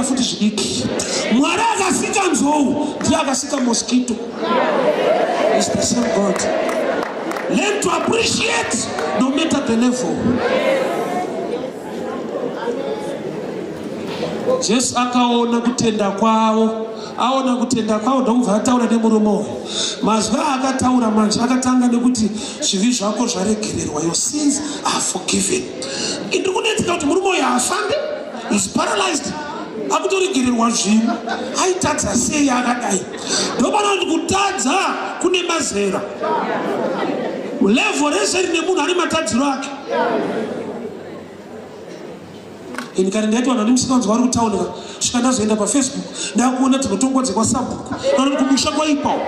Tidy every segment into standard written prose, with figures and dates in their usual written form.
futi zvidiki. Mwari akasika nzou ndiye akasika mosquito. It's the same God. Learn to appreciate no matter the level. Jesu akaona kutenda kwavo. Aona kutenda kwavo ndokubva ataura nemuromo. Mazwi akataura manje akatanga nekuti zvivi zvako zvaregererwa. Your sins are forgiven. Ndiri kunetseka kuti murume uyu haafambi. He's paralyzed. Akutoregererwa zvinhu. Aitadza sei akadai. Ndopana kuti kutadza kune mazera. Level rese rine munhu ane matadziro ake. Ndikati ndaiti vanhu vane musikanzi vari kutaunika svika ndazoenda paFacebook ndakuona dzinotongodze kwaSabhuku kana kumusha kwaipawo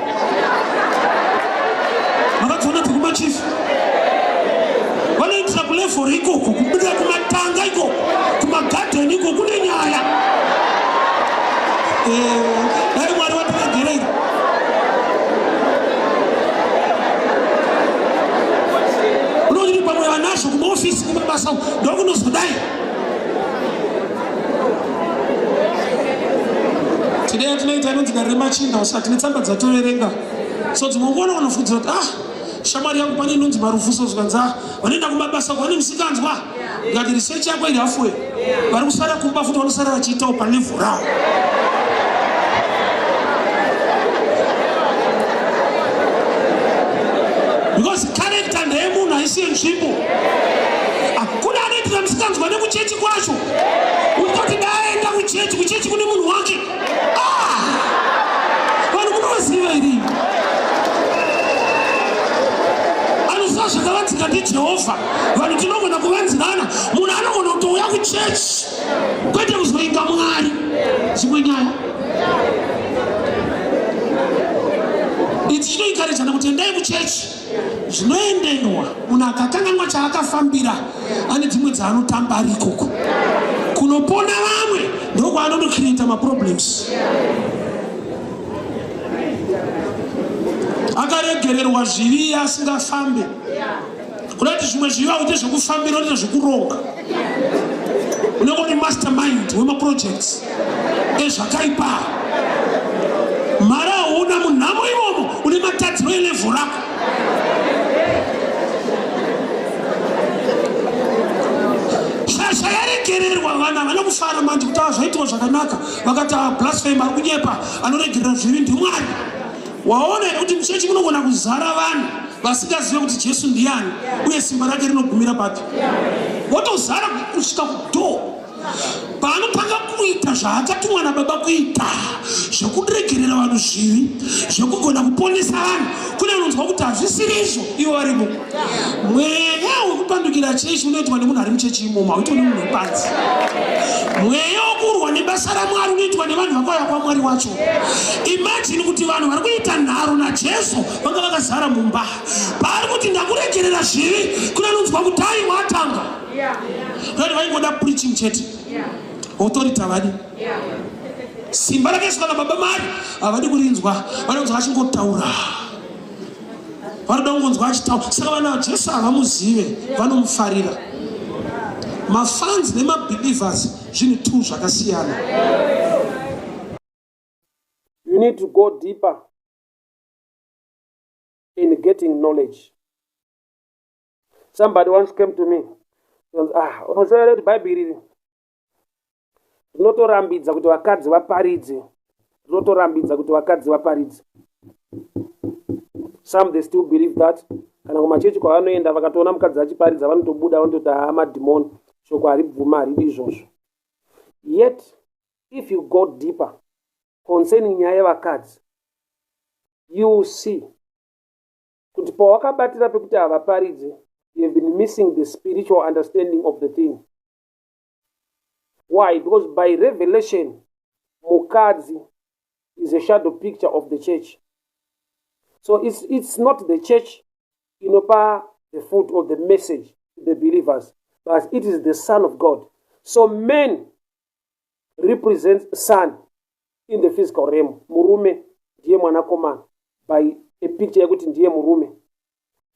makadziona dzekumachifu vanoitira kulevhoro ikoko kubudira kumatanga ikoko kumagadheni ikoko kune nyaya dai Mwari watiregerera. Unoti pamwe vanazvo kumaofisi kumabasa ndokunozodai. Today tonight I don't think I remachinda usati netsamba dzatoverenga. So dzimongona vanofudzira kuti shamwari yangu pane inonzi Marufu zvanza vanoenda kumabasa vane musikanzwa ngati research yako iri hafuwe vari kusara kumba futi vanosara vachiitawo palevhu ravo. Because character ndeyemunhu haisi yenzvimbo. Hakuna anoitira musikanzwa nekuchechi kwacho. Unoti daenda kuchechi kune munhu wake. Vanhu munoziva iri. Anoziva zvakavanzika ndiJehovha. Vanhu tinogona kuvanzirana. Munhu anogona kutouya kuchechi kwete kuzoinga Mwari. Chimwe nyaya. Idzi chinoenkarejana kuti endai kuchechi. Zvinoendenwa. Munhu akakanganwa chaakafambira ane dzimwe dzaanotamba ari ikoko. Kunopona vamwe ndokwaanondocreata maproblems. Akaregererwa zvivi asingafambe. Kunoti zvimwe zvivi akuite zvekufambira unoita zvekuronga. Unenge uri mastermind wemaprojects ezvakaipa. Mari hauna munhamo imomo une matadziro elevhu rako. Shasha yaregererwa vana vanokufara manje kuti zvaitwa zvakanaka vakati blasphemy ari kunyepa anoregerera zvivi ndiMwari. Waona kuti muchechi munogona kuzara vanhu vasingazive kuti Jesu ndiani uye simba rake rinogumira papi. Wotozara kusvika kudhoo paanotanga kuita zvaakatumwa naBaba kuita zvekuregerera vanhu zvivi zvekugona kuponesa vanhu. Kune vanonzwa kuti hazvisiri izvo ivo varimo. Mweya wekupandukira chechi unoitwa nemunhu ari muchechi imomo hauitwa nemunhu wepanze. Mweya wokurwa nebasa raMwari unoitwa nevanhu vakauya kwaMwari wacho. Imagine kuti vanhu vari kuita nharo naJesu vanga vakazara mumba. Paari kuti ndakuregerera zvivi kuna vanonzwa kuti hai watanga. Vanhu vaingoda preaching chete. Authority havadi. Simba rakaiswa naBaba Mwari havadi kurinzwa. Vanonzwa achingotaura. Varida kungonzwa achitaura. Saka vanhu Jesu havamuzive vanomufarira. Mafans nemabelievers zvinhu two zvakasiyana. You need to go deeper in getting knowledge. Somebody once came to me. Unoziva kuti Bhaibheri iri rinotorambidza kuti vakadzi vaparidze. Rinotorambidza kuti vakadzi vaparidze. Some they still believe that. Kana kumachechi kwavanoenda vakatoona mukadzi achiparidza vanotobuda vanototi madhimoni. Shoko haribvuma haridi izvozvo. Yet if you go deeper concerning nyaya yevakadzi, you will see kuti pawakabatira pekuti havaparidze, you have been missing the spiritual understanding of the thing. Why? Because by revelation, mukadzi is a shadow picture of the church. So it's not the church inopa the foot or the message to the believers, but it is the Son of God. So men represent son in the physical realm. Murume ndiye mwanakomana by a picture yakuti ndiye murume.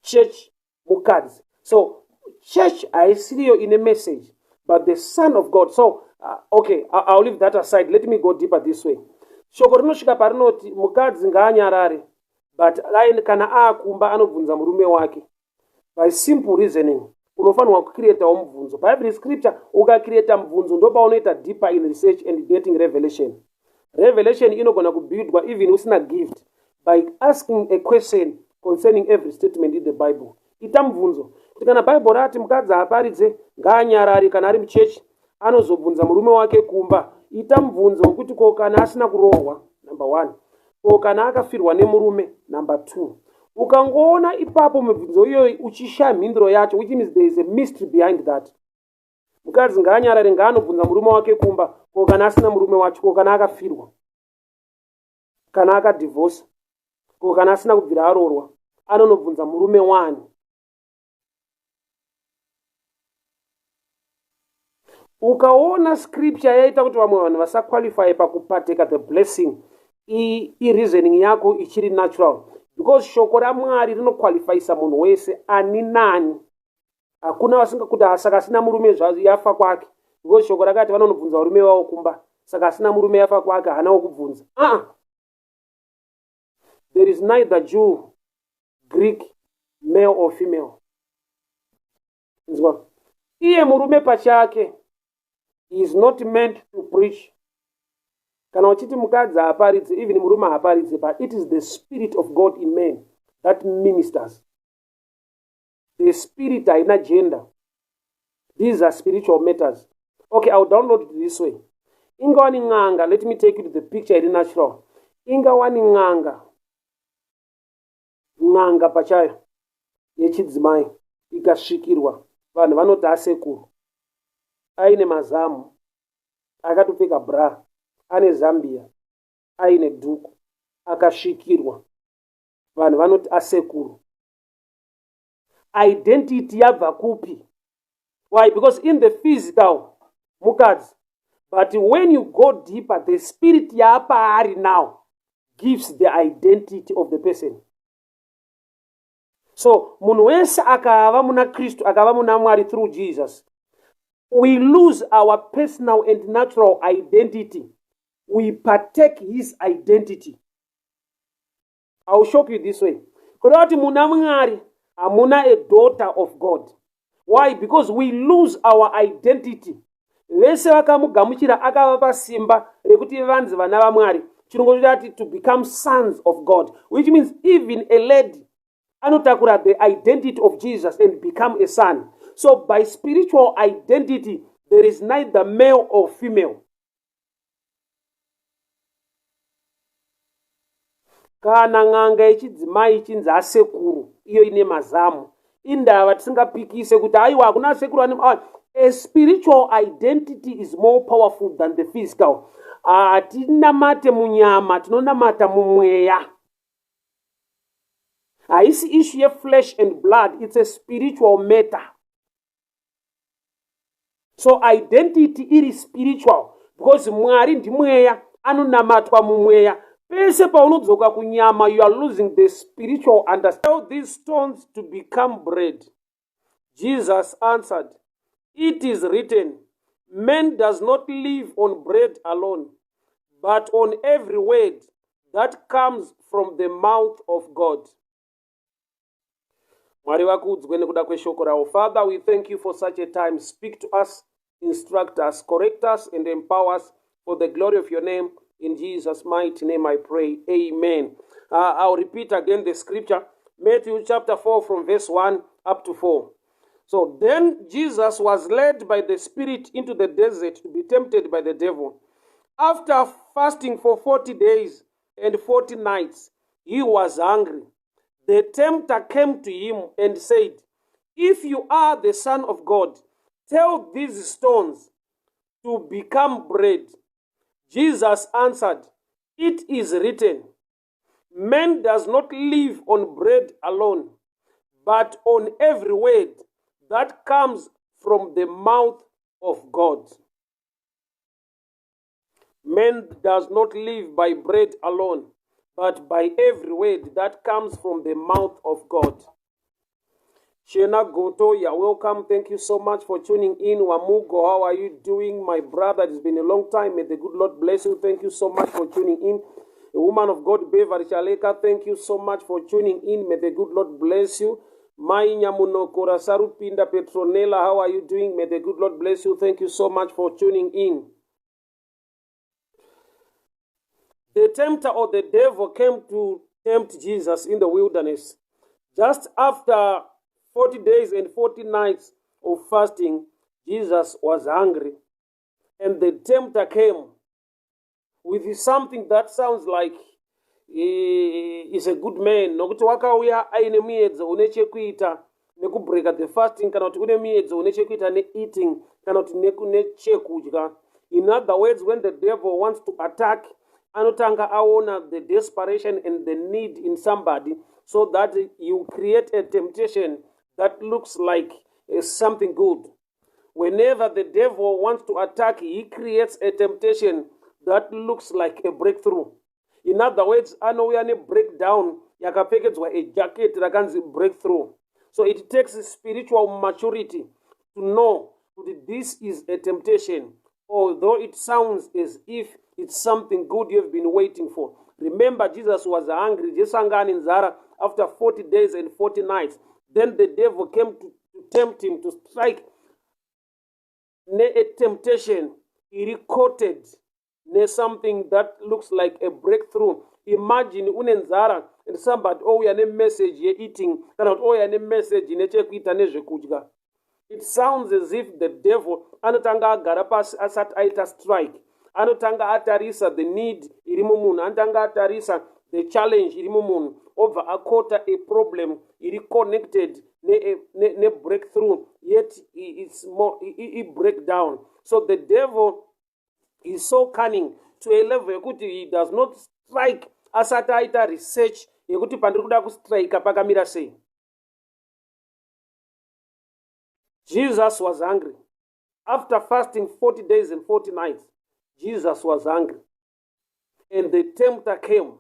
Church mukadzi. So church haisiriyo in a message, but the Son of God. So Okay, I'll leave that aside. Let me go deeper this way. Shoko rinosvika parinoti mukadzi ngaanyarare, but kana aakumba anobvunza murume wake. By simple reasoning, unofanirwa kucreatawo mubvunzo. Bible scripture, ukacreata mubvunzo ndopaunoita deeper in research and getting revelation. Revelation inogona kubuildwa even usina gift by asking a question concerning every statement in the Bible. Ita mubvunzo kuti kana Bible rati mukadzi aparidze ngaanyarare kana ari muchechi anozobvunza murume wake kumba. Ita mubvunzo wekuti ko kana asina kurohwa, number 1, ko kana akafirwa nemurume, number 2. Ukangoona ipapo mibvunzo iyoyi uchishaya mhinduro yacho, which means there is a mystery behind that. Mukadzi ngaanyarare ngaanobvunza murume wake kumba, ko kana asina murume wacho, ko kana akafirwa, kana akadivorce, ko kana asina kubvira arorwa, anonobvunza murume wani. Ukaona scripture yaita kuti vamwe vanhu vasaqualify pakupateka the blessing, reasoning yako ichiri natural, because shoko raMwari rinoqualifyisa munhu wese ani nani. Hakuna vasingakuti saka asina murume yafa kwake, because shoko rakati vanonobvunza murume wavo kumba, saka asina murume yafa kwake hana wokubvunza. There is neither Jew, Greek, male or female. Iye murume pachake is not meant to preach. Kana uchiti mukadzi haaparidze, even murume haaparidze, but it is the Spirit of God in men that ministers. The Spirit haina gender. These are spiritual matters. Okay, I'll download it this way. Inga wani nganga, let me take you to the picture iri natural. Inga wani nganga pachayo yechidzimai ikasvikirwa, vanhu vanoti asekuru, aine mazamu, akatopfeka bra, ane zambia, aine dhuku, akasvikirwa, vanhu vanoti asekuru. Identity yabva kupi? Why? Because in the physical, mukadzi, but when you go deeper, the spirit yapaari now gives the identity of the person. So munhu wese akava muna Kristu, akava muna Mwari through Jesus, we lose our personal and natural identity. We partake his identity. I will show you this way. Kurati muna Mwari, amuna a daughter of God. Why? Because we lose our identity. Vese vakamugamuchira akavapa simba rekuti vanzi vana vaMwari, chinongoti to become sons of God, which means even a lady anotakura the identity of Jesus and become a son. So by spiritual identity, there is neither male or female. Kana nganga yechidzimai ichinzi asekuru, iyo ine mazamu, indava tisingapikise kuti aiwa hakuna asekuru ane. A spiritual identity is more powerful than the physical. Hatinamate munyama, tinonamata mumweya. Haisi issue of flesh and blood, it's a spiritual matter. So identity is spiritual, because Mwari ndi mweya, anonamatwa mumweya. Pese paunodzoka kunyama, you are losing the spiritual understanding. Tell these stones to become bread. Jesus answered, "It is written, man does not live on bread alone, but on every word that comes from the mouth of God." Father, we thank you for such a time. Speak to us, instruct us, correct us, and empower us for the glory of your name. In Jesus' mighty name I pray. Amen. I'll repeat again the scripture. Matthew chapter 4 from verse 1 up to 4. So then Jesus was led by the Spirit into the desert to be tempted by the devil. After fasting for 40 days and 40 nights, he was hungry. The tempter came to him and said, "If you are the Son of God, tell these stones to become bread." Jesus answered, "It is written, man does not live on bread alone, but on every word that comes from the mouth of God." Man does not live by bread alone, but by every word that comes from the mouth of God. Shena Goto, you're welcome. Thank you so much for tuning in. Wamugo, how are you doing, my brother? It's been a long time. May the good Lord bless you. Thank you so much for tuning in. A woman of God, Beverly Chaleka, thank you so much for tuning in. May the good Lord bless you. Mai Nyamuno Korasaru Pinda Petronella, how are you doing? May the good Lord bless you. Thank you so much for tuning in. The tempter or the devil came to tempt Jesus in the wilderness. Just after 40 days and 40 nights of fasting, Jesus was hungry. And the tempter came with something that sounds like is a good man. Nokuti wakauya aine miedzo une chekuita nekubreaka the fasting kana kuti une miedzo une chekuita ne-eating kana kuti nechekudya. In other words, when the devil wants to attack, anotanga aona the desperation and the need in somebody so that you create a temptation that looks like something good. Whenever the devil wants to attack, he creates a temptation that looks like a breakthrough. In other words, anoyane breakdown yakapekedzwa a jacket rakanzi breakthrough. So it takes spiritual maturity to know that this is a temptation, although it sounds as if it's something good you've been waiting for. Remember, Jesus was hungry, Jesangani Nzara, after 40 days and 40 nights. Then the devil came to tempt him, to strike a temptation. He recorded something that looks like a breakthrough. Imagine unenzara and somebody a message ye eating, cannot a message in a. It sounds as if the devil anotanga garapas asat aita strike. Anotanga atarisa the need irimumun, antanga atarisa the challenge irimumun over a quarter a problem iri connected ne breakthrough, yet it's more it break down. So the devil is so cunning to a level yekuti he does not strike asati aita research yekuti pandiri kuda kustrike pakamira sei. Jesus was hungry. After fasting 40 days and 40 nights, Jesus was hungry. And the tempter came.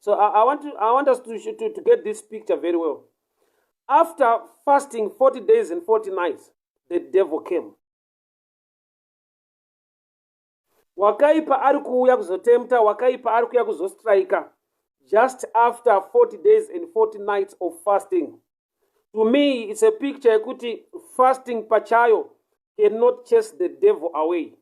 So I want us to get this picture very well. After fasting 40 days and 40 nights, the devil came. Wakaipa ari kuuya kuzotempta, wakaipa ari kuuya kuzostrika. Just after 40 days and 40 nights of fasting. To me, it's a picture kuti fasting pachayo cannot chase the devil away.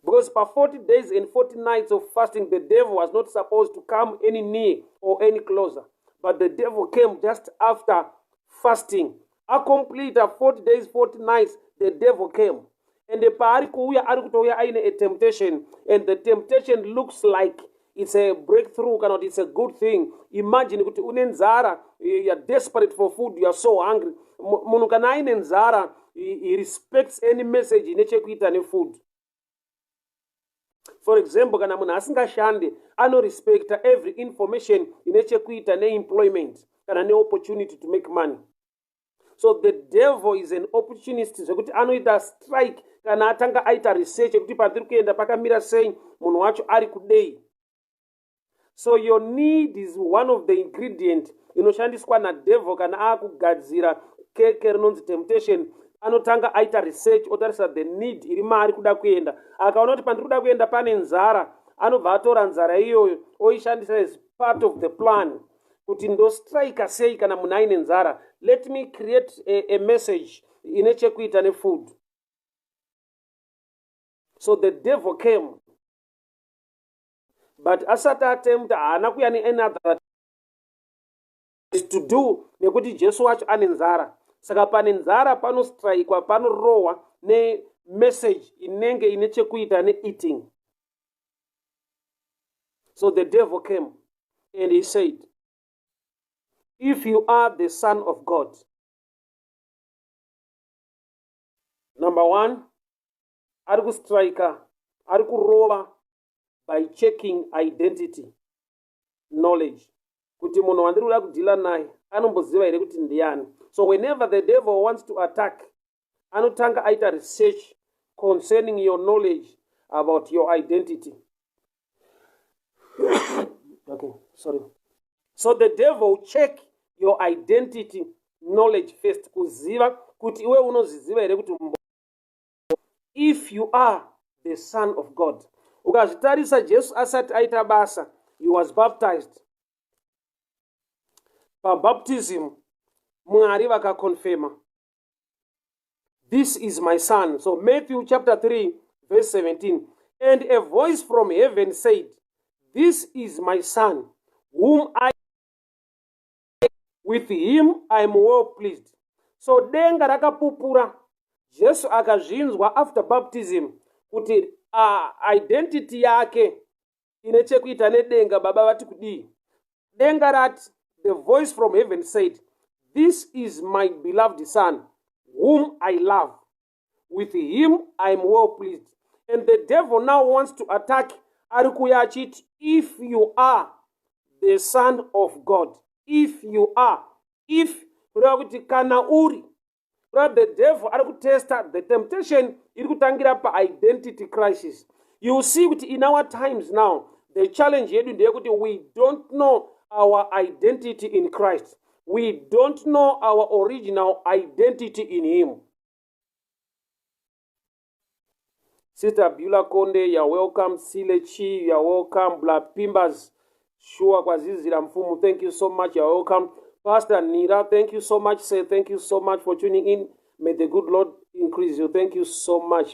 Because for 40 days and 40 nights of fasting, the devil was not supposed to come any near or any closer. But the devil came just after fasting. A complete 40 days, 40 nights, the devil came. And the parikuya arikutoya aine a temptation. And the temptation looks like it's a breakthrough, cannot it's a good thing. Imagine kuti unenzara, you're desperate for food, you are so hungry. Munukana inenzara, he respects any message in echekuita ne food. For example, kana munhu asingashande respect every information in echekuita ne employment kana ne opportunity to make money. So the devil is an opportunist zvekuti anoita strike kana atanga aita research yekuti pandiri kuenda pakamira sei, munhu wacho ari kudei. So your need is one of the ingredients inoshandiswa na devil kana akugadzira keke rinonzi temptation. Anotanga aita research otarisa the need iri maari kuda kuenda. Akaona kuti pandiri kuda kuenda pane nzara, anobva atora nzara iyoyo oishandisa as part of the plan. Kuti ndostrika sei kana munhu aine nzara. Let me create a message ine chekuita ne food. So the devil came. But asati atempta haana kuya ne another to do nekuti Jesu wacho ane nzara. Saka pane nzara panostrikwa, panorohwa ne message inenge ine chekuita ne eating. So the devil came and he said, if you are the Son of God, number one, ari kustrika, ari kurova by checking identity, knowledge. Kuti munhu wandiri kuda kudhila naye anomboziva here kuti ndiani. So whenever the devil wants to attack, anotanga aita research concerning your knowledge about your identity. Okay, sorry. So the devil will check your identity knowledge first, kuziva kuti iwe unoziziva here kuti if you are the son of God. Ukazvitarisa Jesu asati aita basa, he was baptized. Baptism, Mwari vakakonfirma, this is my son. So Matthew chapter 3 verse 17, and a voice from heaven said, this is my son, whom with him I am well pleased. So denga rakapupura, Jesu akazvinzwa after baptism kuti identity yake ine chekuita nedenga. Baba vati kudii? Denga rati, the voice from heaven said, this is my beloved son, whom I love. With him I am well pleased. And the devil now wants to attack arikuya achiti, if you are the son of God, if you are, if kana uri, the devil arikutesta, the temptation irikutangira pa identity crisis. You see it in our times now, the challenge yedu ndeyekuti we don't know our identity in Christ. We don't know our original identity in him. Sister Beulah Konde, you're welcome. Sile Chi, you're welcome. Black Pimbas, Shua Kwazizira Mfumu, thank you so much. You're welcome. Pastor Nira, thank you so much. Say thank you so much for tuning in. May the good Lord increase you. Thank you so much.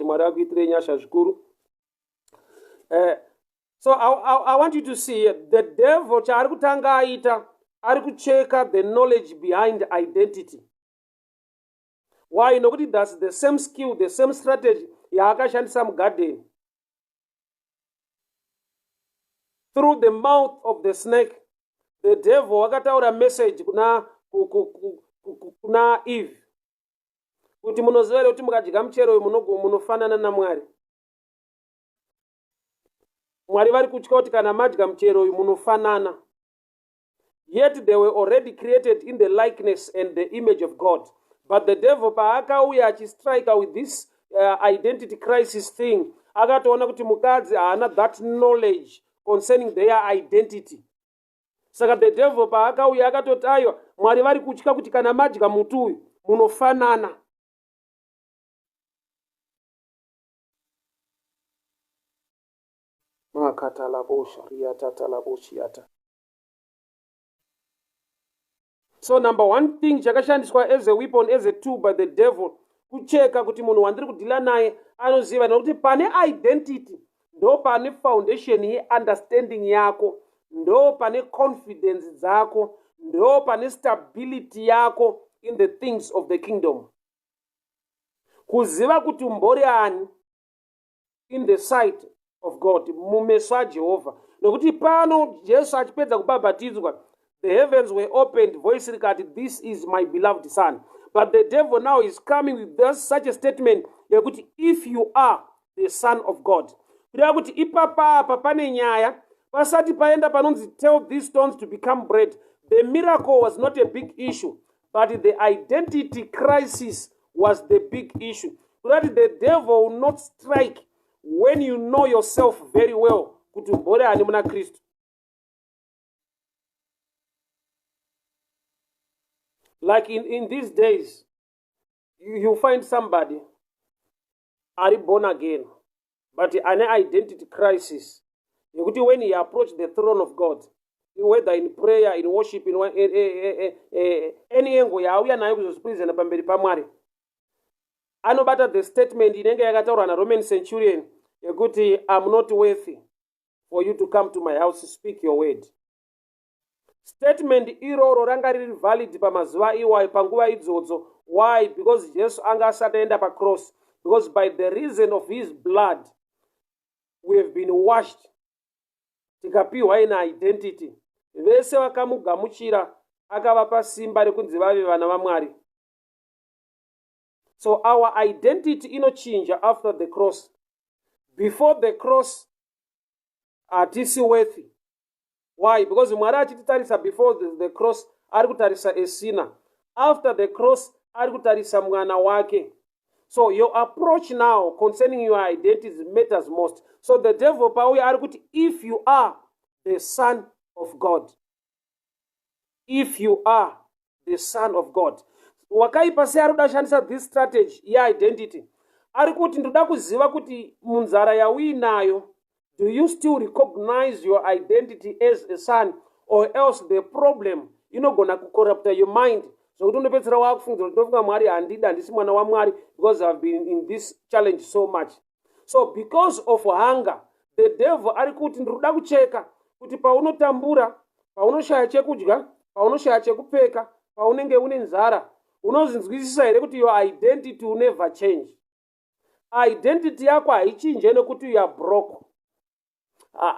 So I want you to see the devil arikucheka the knowledge behind identity. Why? Nobody does the same skill, the same strategy. Yaakashandisa garden. Through the mouth of the snake, the devil akataura message kuna Eve. Kuti munozere kuti mukadya muchero munofanana na Mwari. Mwari vari kutya kuti kana madya muchero munofanana. Yet they were already created in the likeness and the image of God. But the devil paakauya achistrika with this identity crisis thing, akatoona kuti mukadzi haana that knowledge concerning their identity. Saka the devil paakauya akatoti aiwa, Mwari vari kutya kuti kana madya muti uyu munofanana. So number one thing chakashandiswa as a weapon, as a tool by the devil, kucheka kuti munhu wandiri kudhila naye anoziva nokuti pane identity ndo pane foundation ye understanding yako, ndo pane confidence dzako, ndo pane stability yako in the things of the kingdom. Kuziva kuti umbori ani in the sight of God, mumeso aJehovha. Nokuti pano Jesu achipedza kubhabhatidzwa, the heavens were opened, voice rikati, this is my beloved son. But the devil now is coming with such a statement, yekuti if you are the son of God. Kuti ipapa pane nyaya, pasati paenda panonzi tell these stones to become bread. The miracle was not a big issue, but the identity crisis was the big issue. That the devil will not strike when you know yourself very well. Kuti umbori ani muna Kristu. Like in these days, you find somebody are born again, but an identity crisis. When he approach the throne of God, whether in prayer, in worship, in any angle, yauya nayo kuzosprison pamberi pamwari. Anobata the statement inenge yakataurwa na Roman centurion yekuti I'm not worthy for you to come to my house, speak your word. Statement iroro ranga riri valid pamazuva iwayo panguva idzodzo. Why? Because Jesus anga asati aenda pa cross. Because by the reason of his blood we have been washed, tikapiwa ina identity. Vese vakamugamuchira akavapa simba rekunzi vave vana vaMwari. So our identity inochinja after the cross. Before the cross, atisi worthy. Why? Because Mwari achititarisa before the cross, arikutarisa a sinner. After the cross, arikutarisa mwana wake. So your approach now concerning your identity matters most. So the devil pauya arikuti, if you are the son of God. if you are the son of God. Wakaipa sei ari kuda kushandisa this strategy ye-identity. Ari kuti ndoda kuziva kuti munzara yauinayo, do you still recognize your identity as a son, or else the problem inogona kucorrupta your mind. Zvokuti unopedzera wakufungidzira kuti ndofunga Mwari handidi, handisi mwana waMwari, because I've been in this challenge so much. So because of hunger, the devil ari kuti ndinoda kucheka kuti paunotambura, paunoshaya chekudya, paunoshaya chekupfeka, paunenge une nzara, unozinzwisisa here kuti your identity will never change. Identity yako haichinje nekuti you are broke.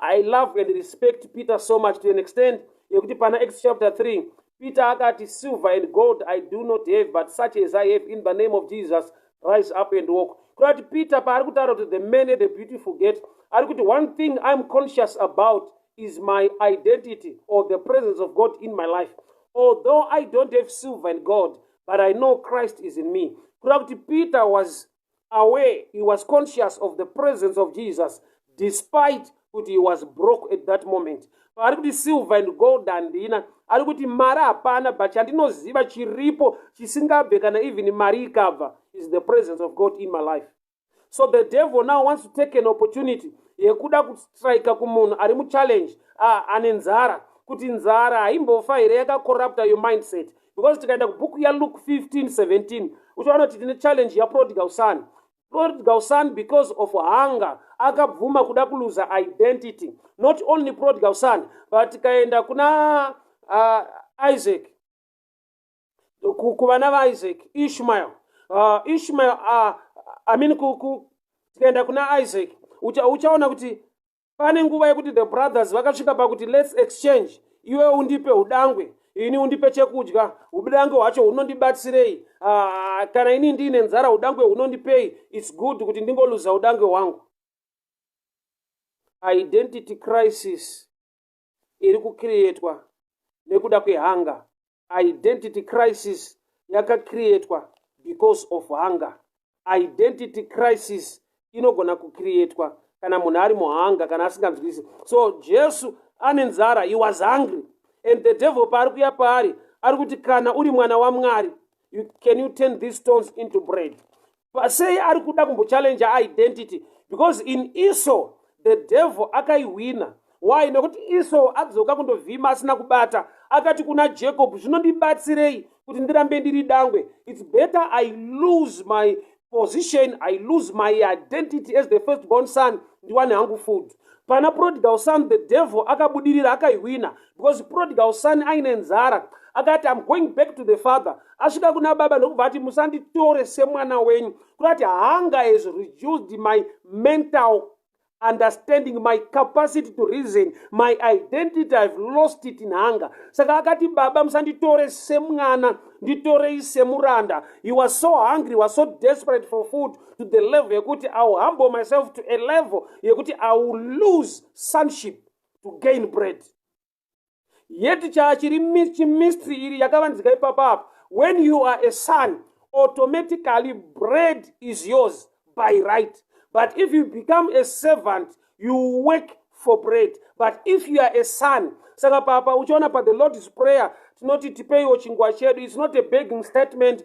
I love and respect Peter so much to an extent yekuti pana Acts chapter 3 Peter akati, silver and gold I do not have, but such as I have, in the name of Jesus rise up and walk. Kuti Peter paari kutaura kuti the man had a beautiful gate, ari kuti one thing I'm conscious about is my identity, or the presence of God in my life. Although I don't have silver and gold, but I know Christ is in me. Kuti Peter was aware, he was conscious of the presence of Jesus, despite kuti he was broke at that moment. Ari kuti silver and gold handina, ari kuti mari hapana, but chandinoziva chiripo chisingabve kana even mari ikabva is the presence of God in my life. So the devil now wants to take an opportunity yekuda kustrika kumunhu ari muchallenge, ane nzara, kuti nzara haimbofa here yakacorrupta your mindset. Because tikaenda kubhuku yaLuke 15:17 uchaona kuti tine challenge yaprodigal son. Prodigal son, because of hunger, akabvuma kuda kuluza identity. Not only prodigal son, but tikaenda kuna Isaac, kuvana vaIsaac, Ishmael, tikaenda kuna Isaac, uchaona kuti pane nguva yekuti the brothers vakasvika pakuti let's exchange, iwe undipe udangwe, ini undipe chekudya, udangwe hwacho hunondibatsirei, kana ini ndine nzara udangwe hunondipei, it's good kuti ndingoluza udangwe hwangu. Identity crisis iri kucreatwa nekuda kwehunger. Identity crisis yakacreatwa because of hunger. Identity crisis inogona kucreatwa kana munhu ari muhunger, kana asinganzwisisi. So Jesu ane nzara, he was hungry, and the devil paari kuya paari ari kuti kana uri mwana waMwari, can you turn these stones into bread? Pasei ari kuda kumbochallenge identity, because in Esau the devil akaiwina. Why? Nekuti Esau adzoka kundovhima asina kubata, akati kuna Jacob, zvinondibatsirei kuti ndirambe ndiri dangwe? It's better I lose my position, I lose my identity as the firstborn son, ndiwane hangu food. Pana prodigal son, the devil akabudirira akaiwina, because prodigal son aine nzara, akati I'm going back to the father. Asvika kuna baba ndokubva ati musanditore semwana wenyu, kuti hunger has reduced my mental understanding, my capacity to reason, my identity, I've lost it in hunger. Saka akati baba musanditore semwana, nditorei semuranda. He was so hungry, he was so desperate for food, to the level yekuti I will humble myself to a level yekuti I will lose sonship to gain bread. Yet chachiri mystery iri yakavanzika ipapa. When you are a son, automatically bread is yours by right. But if you become a servant, you work for bread. But if you are a son, saka papa uchiona pa the Lord's Prayer, tinoti tipeiwo chingwa chedu, it's not a begging statement,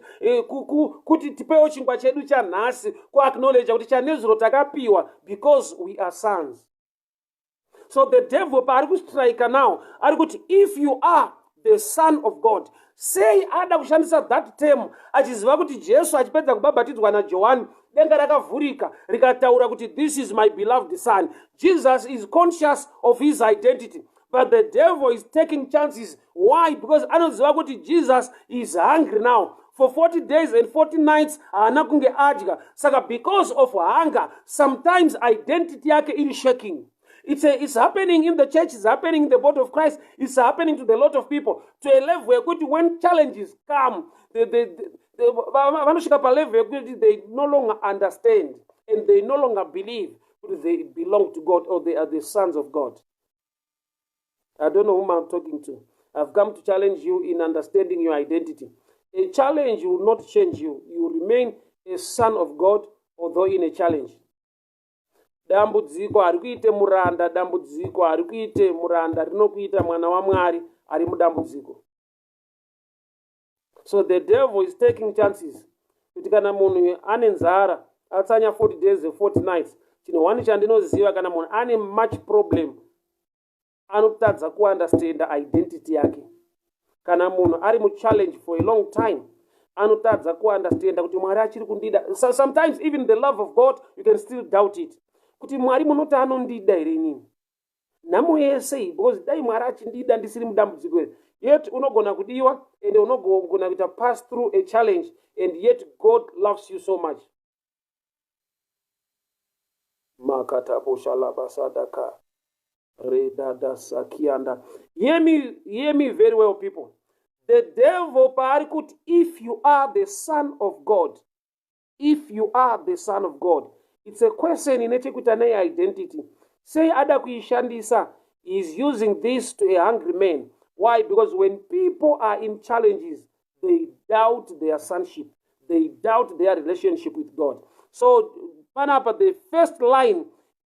kuti tipeiwo chingwa chedu chanhasi, ku-acknowledge kuti chanezuro takapiwa, because we are sons. So the devil paari kustrika now, ari kuti if you are the son of God, sei ada kushandisa that term, achiziva kuti Jesu achipedza kubhabhatidzwa naJohani, denga rakavhurika rikataura kuti this is my beloved son. Jesus is conscious of his identity, but the devil is taking chances. Why? Because anoziva kuti Jesus is hungry now. For 40 days and 40 nights haana kunge adya. Saka because of hunger, sometimes identity yake iri shaking. It's happening in the church, it's happening in the body of Christ, it's happening to a lot of people, to a level where when challenges come, they no longer understand, and they no longer believe that they belong to God, or they are the sons of God. I don't know whom I'm talking to. I've come to challenge you in understanding your identity. A challenge will not change you. You will remain a son of God, although in a challenge. Dambudziko arikuite muranda, dambudziko arikuite muranda, rinokuita mwana waMwari ari mudambudziko. So the devil is taking chances. Kuti kana munhu ane nzara, atsanya 40 days and 40 nights. Chinhu wani chandinoziva kana munhu ane much problem, anotadza kuunderstand identity yake. Kana munhu ari mu challenge for a long time, anotadza kuunderstand kuti Mwari achiri kundida. So sometimes even the love of God, you can still doubt it. Kuti Mwari munoti anondida here inini. Namo yese, because dai Mwari achindida ndisiri mudambudziko here. Yet unogona kudiwa, and unogona kuita pass through a challenge, and yet God loves you so much. Makata poshalaba sadaka. Hear me very well, people. The devil parikut, if you are the son of God, if you are the son of God, it's a question in echikutane identity. Say ada kuishandisa is using this to a hungry man. Why? Because when people are in challenges, they doubt their sonship. They doubt their relationship with God. So, panapa, the first line,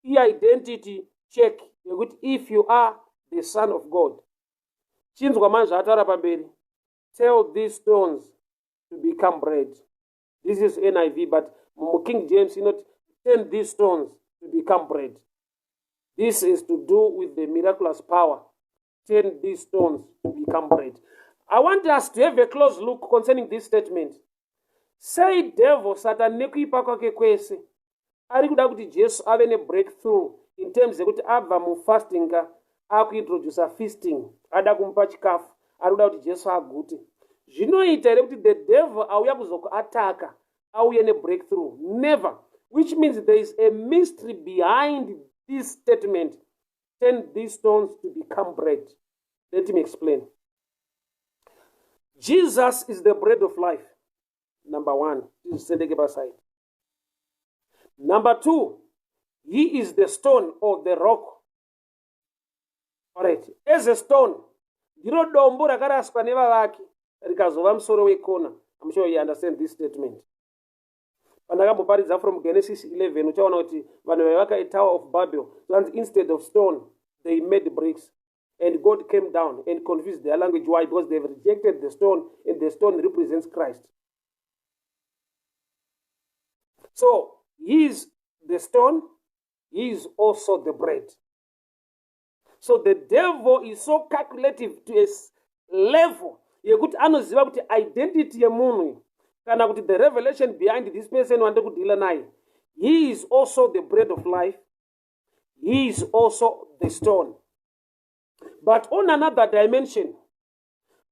identity check. If you are the son of God. Tell these stones to become bread. This is NIV, but King James, tell these stones to become bread. This is to do with the miraculous power. Tell these stones to become bread. I want us to have a close look concerning this statement. Say devil, Satan, nekipaka kwese. Ari kuda kuti Jesu ave ne breakthrough in terms yekuti abva mu fasting akuintroduce feasting, ada kumpa chikafu, ari kuda kuti Jesu agute. Zvinoita here kuti the devil auya kuzokuataka, auye ne breakthrough. Never. Which means there is a mystery behind this statement. Turn these stones to become bread. Let me explain. Jesus is the bread of life. Number one. Number two, he is the stone or the rock. All right. As a stone, ndiro dombo rakaraswa nevavaki rikazova musoro wekona. I'm sure you understand this statement. Pandakamboparidza from Genesis 11, uchaona kuti vanhu vaivaka a Tower of Babel. So instead of stone, they made bricks. And God came down and confused their language. Why? Because they've rejected the stone, and the stone represents Christ. So, he is the stone, he is also the bread. So the devil is so calculative to a level. Yekuti anoziva kuti identity yemunhu, kana kuti the revelation behind this person wante kudila naye. He is also the bread of life. He is also the stone. But on another dimension,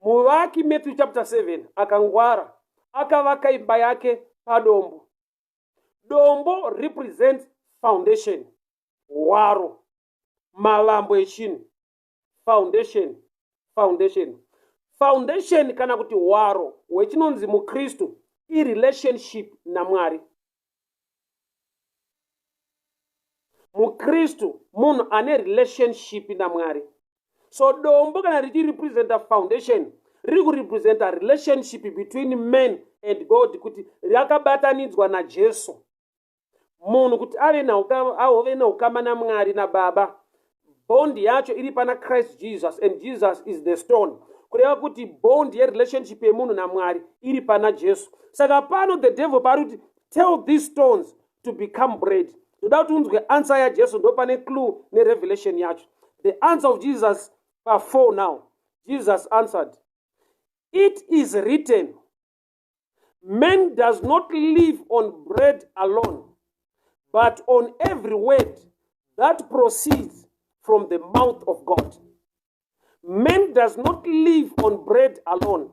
muvaki Matthew chapter 7, akangwara, akavaka imba yake padombo. Dombo represents foundation. Waro. Malambo echinhu. Foundation. Foundation. Foundation kana kuti waro. Wechinonzi mukristu. I-relationship na Mwari. Mukristu. Munhu ane relationship na Mwari. So dombo kana richi represent a foundation. Riku represent a relationship between men and God. Kuti rakabatanidzwa na Jesu. Munhu kuti ave na ukama na Mwari na Baba. Bondi yacho iri pana Christ Jesus, and Jesus is the stone. Kureva kuti bond ye relationship yemunhu na Mwari iri pana Jesu. Saka pano the devil paruti tell these stones to become bread. Toda kuti unzwe answer ya Jesu ndo pane clue ne revelation yacho. The answer of Jesus part 4 now. Jesus answered, "It is written, man does not live on bread alone, but on every word that proceeds from the mouth of God." Man does not live on bread alone,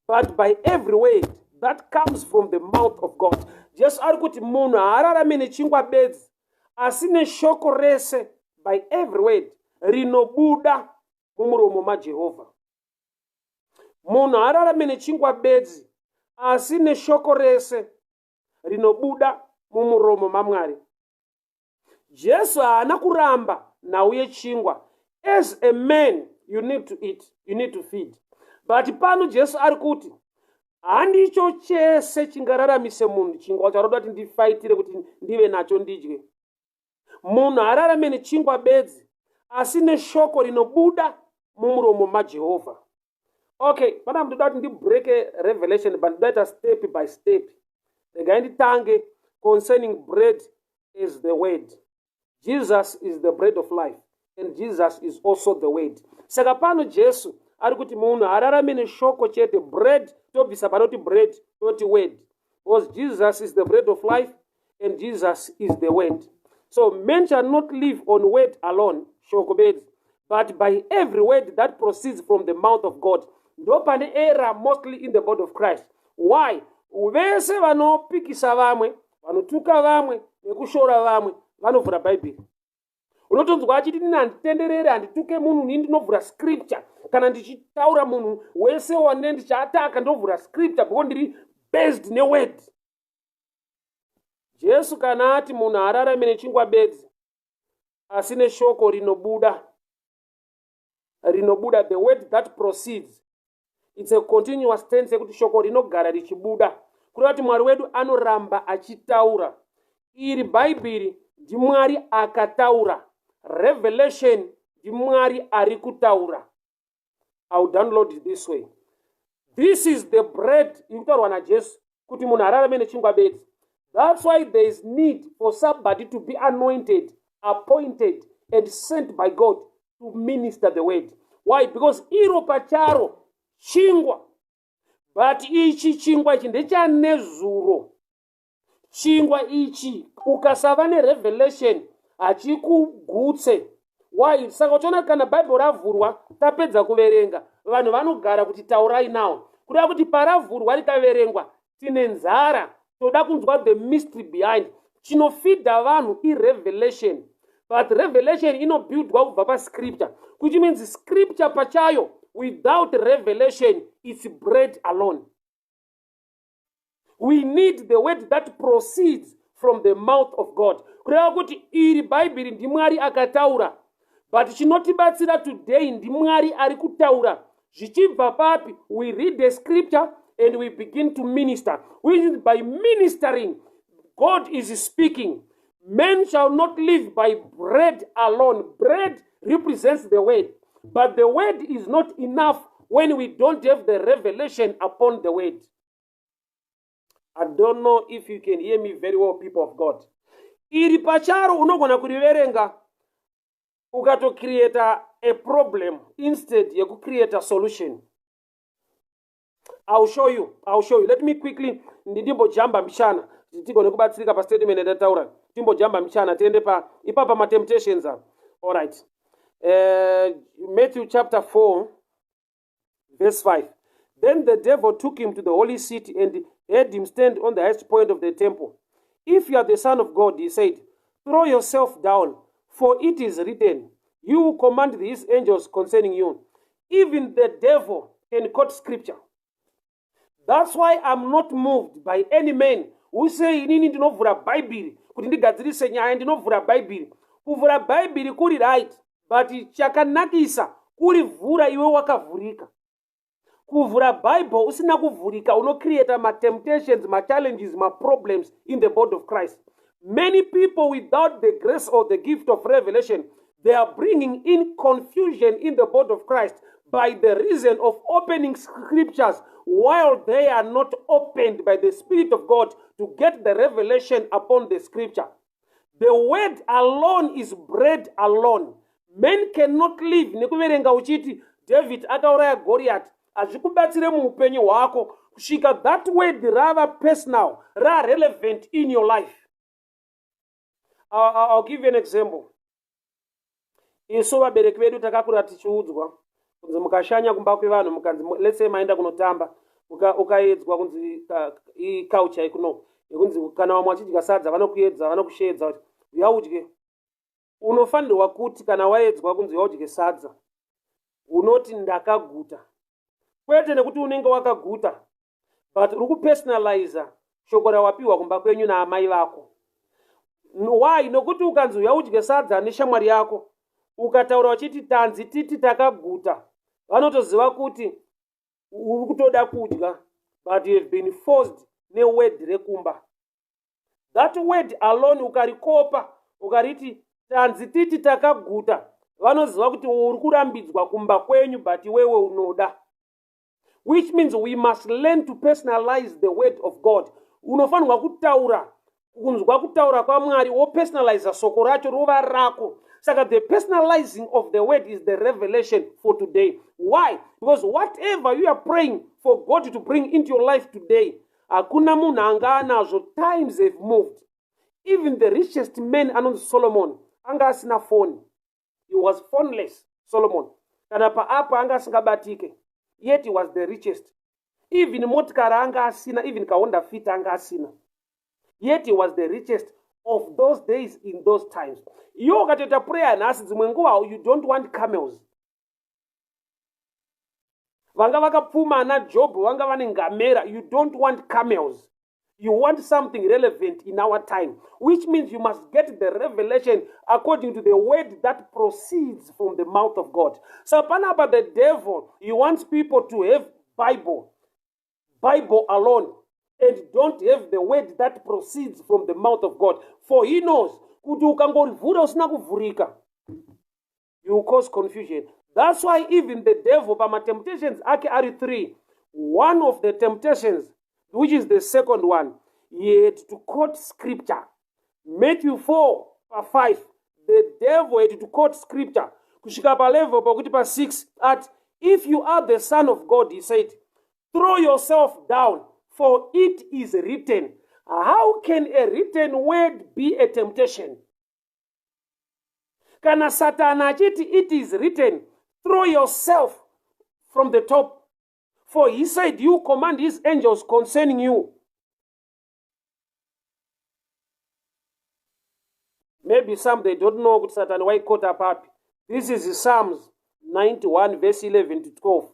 but by every word that comes from the mouth of God. Just arikuti munhu haararame nechingwa bedzi, asi neshoko rese, by every word rinobuda mumuromo maJehovha. Munhu haararame nechingwa bedzi, asi neshoko rese rinobuda mumuromo maMwari. Jesu haana kuramba nauye chingwa. As a man, you need to eat, you need to feed. But pano Jesu arikuti handicho chese chingararamise munhu chingwa charoda kuti ndifaitire kuti ndive nacho ndidye. Munhu haararame nechingwa bedzi, asi neshoko rinobuda mumuromo maJehovha. Okay, pana mtoda kuti break revelation, but better step by step. Regai nditange concerning bread is the word. Jesus is the bread of life, and Jesus is also the word. Saka pano Jesu ari kuti munhu ararame neshoko chete, bread tobvisa panoti bread toti word, because Jesus is the bread of life and Jesus is the word. So men shall not live on word alone, shoko beds, but by every word that proceeds from the mouth of God. Ndo pane error mostly in the body of Christ. Why? Vese vanopikisa vamwe, vanotuka vamwe, nekushora vamwe, vanovhura Bible. Unotonzwa achiti ndini handitenderere, handituke munhu, ini ndinovhura scripture. Kana ndichitaura munhu wese wane ndichaataka ndovhura scripture, because ndiri based neword. Jesu kana ati munhu ararame nechingwa bedzi, asi neshoko rinobuda, the word that proceeds. It's a continuous tense yekuti shoko rinogara richibuda. Kureva kuti Mwari wedu anoramba achitaura. Iri Bhaibheri ndiMwari akataura. Revelation ndiMwari ari kutaura. I'll download it this way. This is the bread inotaurwa naJesu kuti munhu ararame nechingwa bedzi. That's why there is need for somebody to be anointed, appointed, and sent by God to minister the word. Why? Because iro pacharo chingwa, but ichi chingwa ichi ndechanezuro. Chingwa ichi ukasava nerevelation hachikugutse. Why? Saka uchiona kana Bible ravhurwa tapedza kuverenga, vanhu vanogara kuti taurai nawo. Kureva kuti paravhurwa rikaverengwa tine nzara, toda kunzwa the mystery behind. Chinofidha vanhu irevelation. But revelation inobuildwa kubva pascripture, which means scripture pachayo without revelation it's bread alone. We need the word that proceeds from the mouth of God. Kureva kuti iri Bhaibheri ndiMwari akataura, but chinotibatsira today ndiMwari ari kutaura. Zvichibva papi, we read the scripture and we begin to minister. Which is by ministering, God is speaking. Men shall not live by bread alone. Bread represents the word. But the word is not enough when we don't have the revelation upon the word. I don't know if you can hear me very well, people of God. Iri pacharo unogona kuriverenga ukato create a problem instead yeku create a solution. I'll show you. Let me quickly ndimbo jamba mshana. Tigone kubatsirika pa statement ndataura. Timbo jamba mshana tiende pa ipapa ma temptations. All right. Matthew chapter 4 verse 5. Then the devil took him to the holy city and had him stand on the highest point of the temple. If you are the Son of God, he said, throw yourself down, for it is written, you will command these angels concerning you. Even the devil can quote scripture. That's why I'm not moved by any man who say inini ndinovhura Bhaibheri kuti ndigadzirise nyaya, ndinovhura Bhaibheri. Kuvhura Bhaibheri kuri right, but chakanakisa kurivhura iwe wakavhurika. Kuvhura Bible usina kuvhurika unocreate ma temptations, ma challenges, ma problems in the body of Christ. Many people without the grace or the gift of revelation, they are bringing in confusion in the body of Christ by the reason of opening scriptures while they are not opened by the Spirit of God to get the revelation upon the scripture. The word alone is bread alone. Men cannot live. Nekuverenga uchiti David akauraya Goliath. Azvikubatsire muupenyu hwako kusvika that word rava personal, relevant in your life. I'll give you an example. Isu vabereki vedu takakura tichiudzwa kunzi mukashanya kumba kwevanhu mukanzi let's say maenda kunotamba ukaedzwa kunzi culture ikuno yekunzi kana vamwe vachidya sadza vanokuedza vanokushedza kuti uyaudye. Unofanirwa kuti kana waedzwa kunzi yaudye sadza unoti ndakaguta. Kwete nekuti unenge wakaguta, but uri kupersonalize shoko rawapiwa kumba kwenyu naamai vako. Why? Nokuti ukanzi yaudye sadza neshamwari yako ukataura uchiti tanzi titi takaguta, vanotoziva kuti uri kutoda kudya, but you have been forced neword rekumba. That word alone ukarikopa ukariti tanzi titi takaguta, vanoziva kuti uri kurambidzwa kumba kwenyu, but iwewe unoda. which means we must learn to personalize the word of God. Unofanirwa kutaura, kunzwa kutaura kwaMwari, wopersonalize soko racho rova rako. Saka the personalizing of the word is the revelation for today. Why? Because whatever you are praying for God to bring into your life today, hakuna munhu anga anazo. Times have moved. Even the richest man, anonzi Solomon, anga asina phone. He was phoneless, Solomon. Kana paapa anga asingabatike. Yet he was the richest. Even motikari anga asina, even kaonda fit anga asina. Yet he was the richest of those days in those times. You ukatoita prayer nhasi dzimwe nguva, you don't want camels. Vanga vakapfuma ana Job, vanga vane ngamera, you don't want camels. You want something relevant in our time, which means you must get the revelation according to the word that proceeds from the mouth of God. So, about the devil, he wants people to have Bible alone, and don't have the word that proceeds from the mouth of God. For he knows, you cause confusion. That's why even the devil, by my temptations, are three. One of the temptations, which is the second one, he had to quote scripture. Matthew 4:5. The devil had to quote scripture. Kushika pa level pa 6. At if you are the Son of God, he said, throw yourself down, for it is written. How can a written word be a temptation? Kana Satana chiti, it is written, throw yourself from the top. For he said, you command his angels concerning you. Maybe some, they don't know what Satan why caught up happy. This is Psalms 91, verse 11 to 12.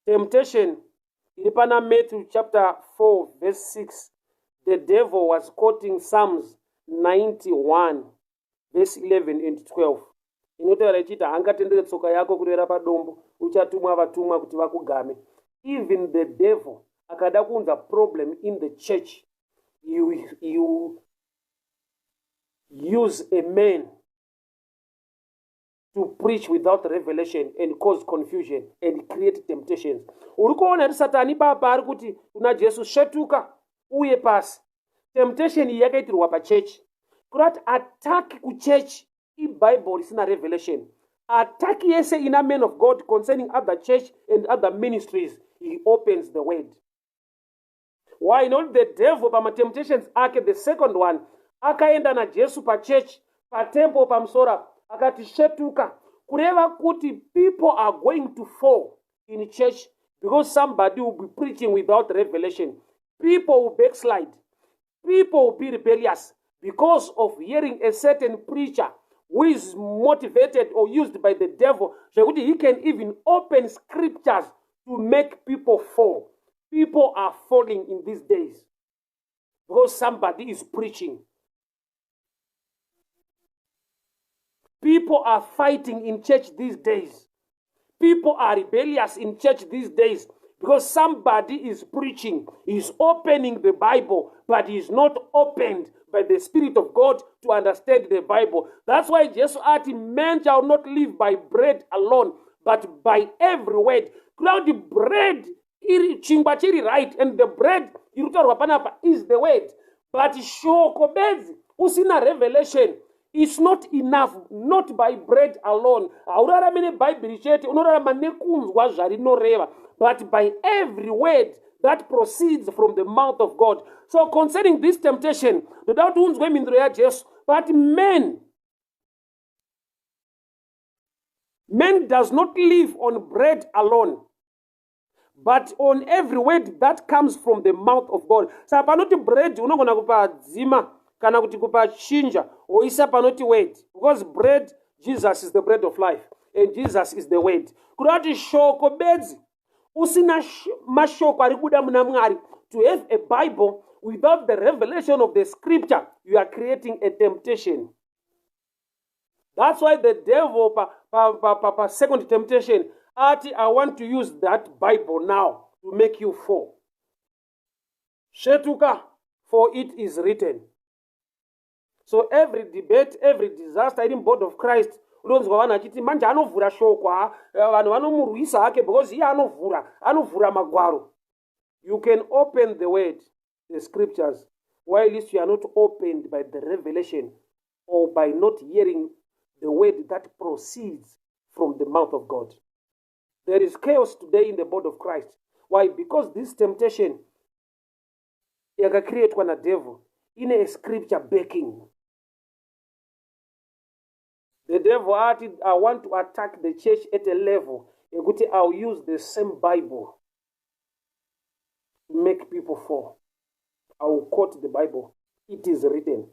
Temptation, Ilipana Matthew chapter 4, verse 6. The devil was quoting Psalms 91, verse 11 and 12. Inotaura ichita hangatendere tsoka yako kurera padombo, uchatumwa vatumwa kuti vakugame. Even the devil akada kuunza problem in the church, you use a man to preach without revelation and cause confusion and create temptations. Urikuona Satani baba ari kuti una Jesu shetuka uye pasi. Temptation yakaitirwa pa church. Kurati attack ku church Bible is in a revelation. Attack yese in a man of God concerning other church and other ministries. He opens the word. Why not the devil by my temptations? Ake the second one. Akaenda na Jesu pa church, pa temple pa msora. Akati shetuka. Kureva kuti people are going to fall in church because somebody will be preaching without revelation. People will backslide. People will be rebellious because of hearing a certain preacher who is motivated or used by the devil. He can even open scriptures to make people fall. People are falling in these days because somebody is preaching. People are fighting in church these days. People are rebellious in church these days because somebody is preaching. He's opening the Bible, but he's not opened by the Spirit of God to understand the Bible. That's why Jesus said, man shall not live by bread alone, but by every word. Now the bread right, and the bread is the word. But shokobezi usina revelation. It's not enough, not by bread alone. But by every word that proceeds from the mouth of God. So concerning this temptation, the doubt wounds women Jesus, but men does not live on bread alone, but on every word that comes from the mouth of God. So panoti bread unogona kupa zima kana kuti kupa chinja oisa panoti word, because bread, Jesus is the bread of life and Jesus is the word. Kurati shoko bedzi usina mashoko ari kuda muna Mwari. To have a Bible without the revelation of the scripture, you are creating a temptation. That's why the devil pa second temptation, I want to use that Bible now to make you fall. Shetuka, for it is written. So every debate, every disaster in body of Christ, Unonzwa vanhu achiti manje anovhura shoko, vanhu vanomurwisa hake because iye anovhura magwaro. You can open the word, the scriptures, while you are not opened by the revelation or by not hearing the word that proceeds from the mouth of God. There is chaos today in the body of Christ. Why? Because this temptation created by the devil in a scripture backing. The devil added, I want to attack the church at a level. I'll use the same Bible to make people fall. I will quote the Bible. It is written.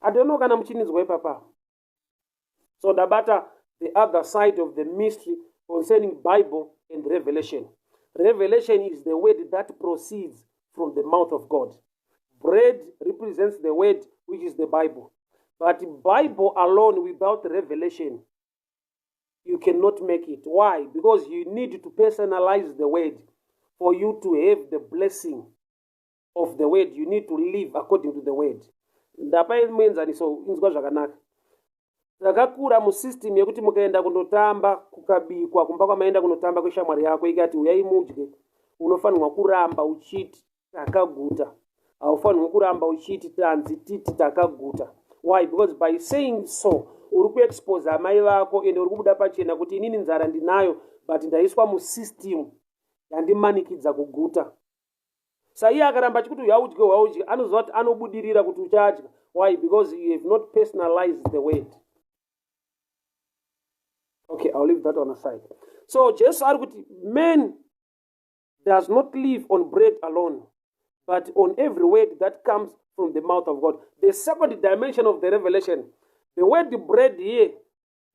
I don't know kana muchinizwe papa. So the other side of the mystery concerning Bible and revelation. Revelation is the word that proceeds from the mouth of God. Bread represents the word, which is the Bible. But Bible alone without revelation, you cannot make it. Why? Because you need to personalize the word. For you to have the blessing of the word, you need to live according to the word. Takakura musystem yekuti mukaenda kundotamba kukabikwa kumba kwamaenda kundotamba kweshamwari yako ikati uyai mudye, unofanirwa kuramba uchiti takaguta. Haufanirwi kuramba uchiti tanzi titi takaguta. Why? Because by saying so, uri kuexpose amai vako ende uri kubuda pachena kuti inini nzara ndinayo but ndaiswa musystem yandimanikidza kuguta. Saiye akaramba chikuti waudye anoziva kuti anobudirira kuti uchadya. Why? Because you have not personalized the word. Okay, I'll leave that on aside. So Jesus argued, man does not live on bread alone, but on every word that comes from the mouth of God. The second dimension of the revelation, the word bread here,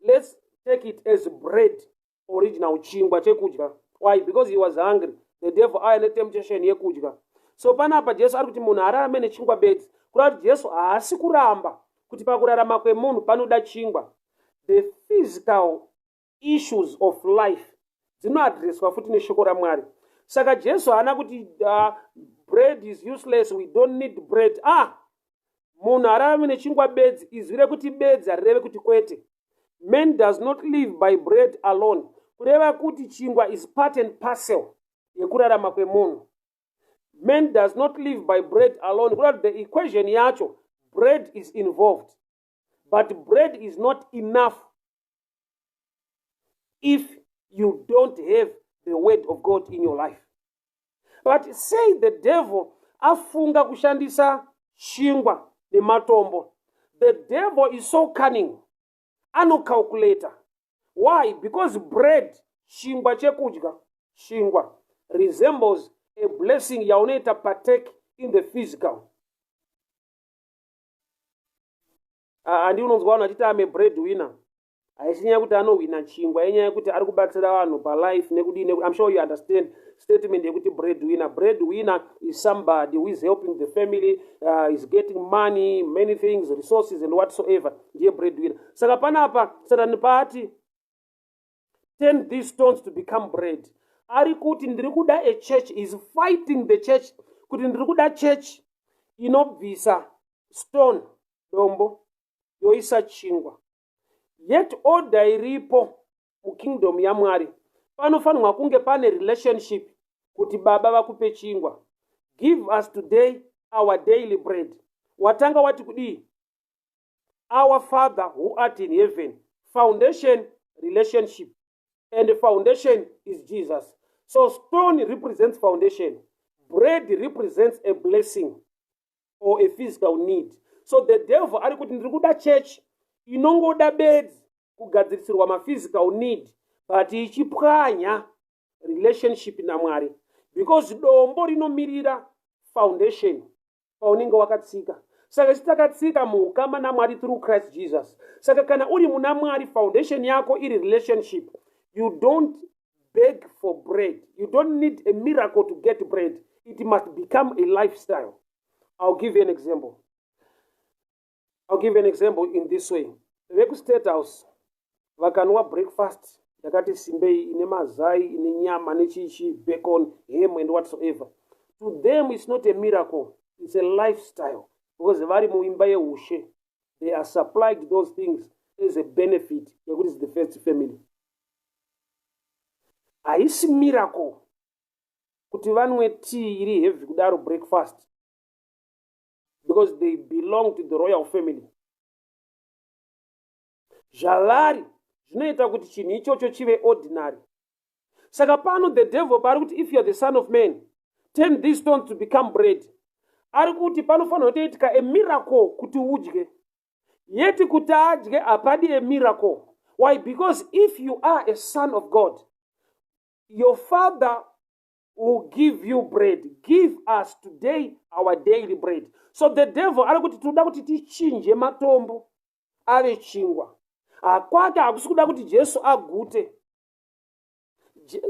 let's take it as bread, original chingwa chekudya. Why? Because he was hungry. The devil had a temptation yekudya. So panapa Jesus argued munhu ararame nechingwa bedzi. Kurati Jesu haasi kuramba kuti pakurarama kwemunhu panoda chingwa. The physical issues of life dzinoadreswa futi neshoko raMwari. Saka Jesu haana kuti bread is useless, we don't need bread. Munhu ararame nechingwa bedzi izvire kuti bedzi harireve kuti kwete. Man does not live by bread alone. Kureva kuti chingwa is part and parcel yekurarama kwemunhu. Man does not live by bread alone. The equation yacho, bread is involved. But bread is not enough if you don't have the word of God in your life. But say the devil afunga kushandisa shingwa nematombo. The devil is so cunning. Ano calculator. Why? Because bread, shingwa chekudya, shingwa, resembles a blessing yauneta partake in the physical. And you know what I'm a breadwinner. I see you win chingwa, life. I'm sure you understand statement breadwinner. Breadwinner is somebody who is helping the family, is getting money, many things, resources, and whatsoever. Dear breadwinner. Sagapanapa, Saranipati, turn these stones to become bread. Ari kuti ndirikuda a church is fighting the church kuti ndirikuda church inobvisa stone dombo yoisa chingwa. Yet order iripo mukingdom yaMwari. Panofanirwa kunge pane relationship kuti baba vakupe chingwa. Give us today our daily bread. Watanga wati kudi? Our Father who art in heaven. Foundation, relationship. And the foundation is Jesus. So stone represents foundation. Bread represents a blessing or a physical need. So the devil ari kuti ndirikuda church inongoda beds kugadzirisirwa ma physical need but ichipwanya relationship naMwari. Because dombo rinomirira foundation paunenge wakatsika. Saka chitakatsika muukama naMwari through Christ Jesus. Saka kana uri muna Mwari foundation yako iri relationship. You don't beg for bread. You don't need a miracle to get bread. It must become a lifestyle. I'll give you an example. In this way. Veku State House, vakanwa breakfast, yakati simbei, ine mazai, ine nyama, nechichi, bacon, ham, and whatsoever. To them, it's not a miracle. It's a lifestyle. Because vari muimba ye ushe. they are supplied those things as a benefit yekuti is the first family. Haisi miracle kuti vanwe tea iri heavy kudaro breakfast because they belong to the royal family. Zvavari zvinoita kuti chinhu ichocho chive ordinary. Saka pano the devil pari kuti if you are the son of man, turn these stones to become bread. Ari kuti panofanira kuitika a miracle kuti udye. Yeti kuti adye hapadi a miracle. Why? Because if you are a son of God, your father will give you bread. Give us today our daily bread. So the devil ari kuti toda kuti tichinje matombo ave chingwa. Akwake hakusi kuda kuti Jesu agute.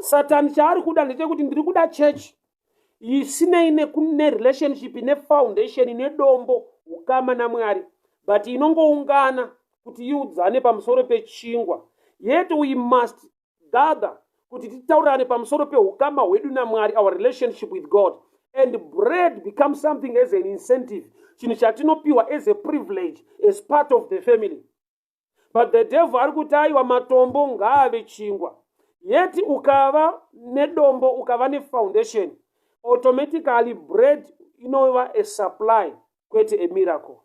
Satani chaari kuda ndechekuti ndiri kuda church isinei ne relationship ne foundation ne dombo ukama naMwari, but inongoungana kuti iudzane pamusoro pechingwa. Yet we must gather kuti titaurirane pamusoro peukama hwedu naMwari, our relationship with God. And bread becomes something as an incentive, chinhu chatinopiwa as a privilege, as part of the family. But the devil ari kuti aiwa matombo ngaave chingwa. Yet ukava nedombo ukava ne foundation, automatically bread inova a supply, kwete a miracle.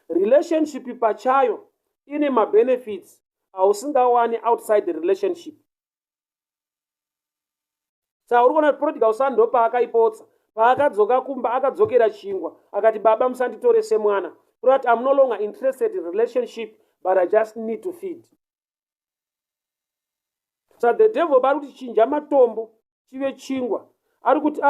Relationship pachayo ine ma benefits ausingawani outside the relationship. Saka uri kuona prodigal son ndo paakaipotsa, paakadzoka kumba akadzokera chingwa akati baba musanditore semwana, kuti I'm no longer interested in relationship but I just need to feed. So the devil bari kuti chinja matombo chive chingwa. Ari kuti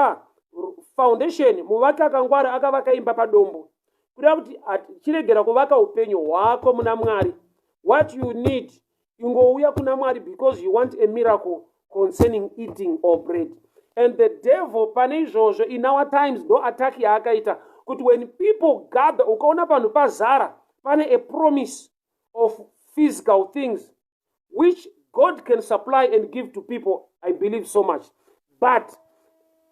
foundation muvaki akangwara akavaka imba padombo kuda kuti chiregera kuvaka upenyu hwako muna Mwari. What you need, ingouya kuna Mwari because you want a miracle concerning eating or bread. And the devil pane izvozvo in our times do attack yaakaita kuti when people gather ukaona panhu pazara pane a promise of physical things which God can supply and give to people. I believe so much. But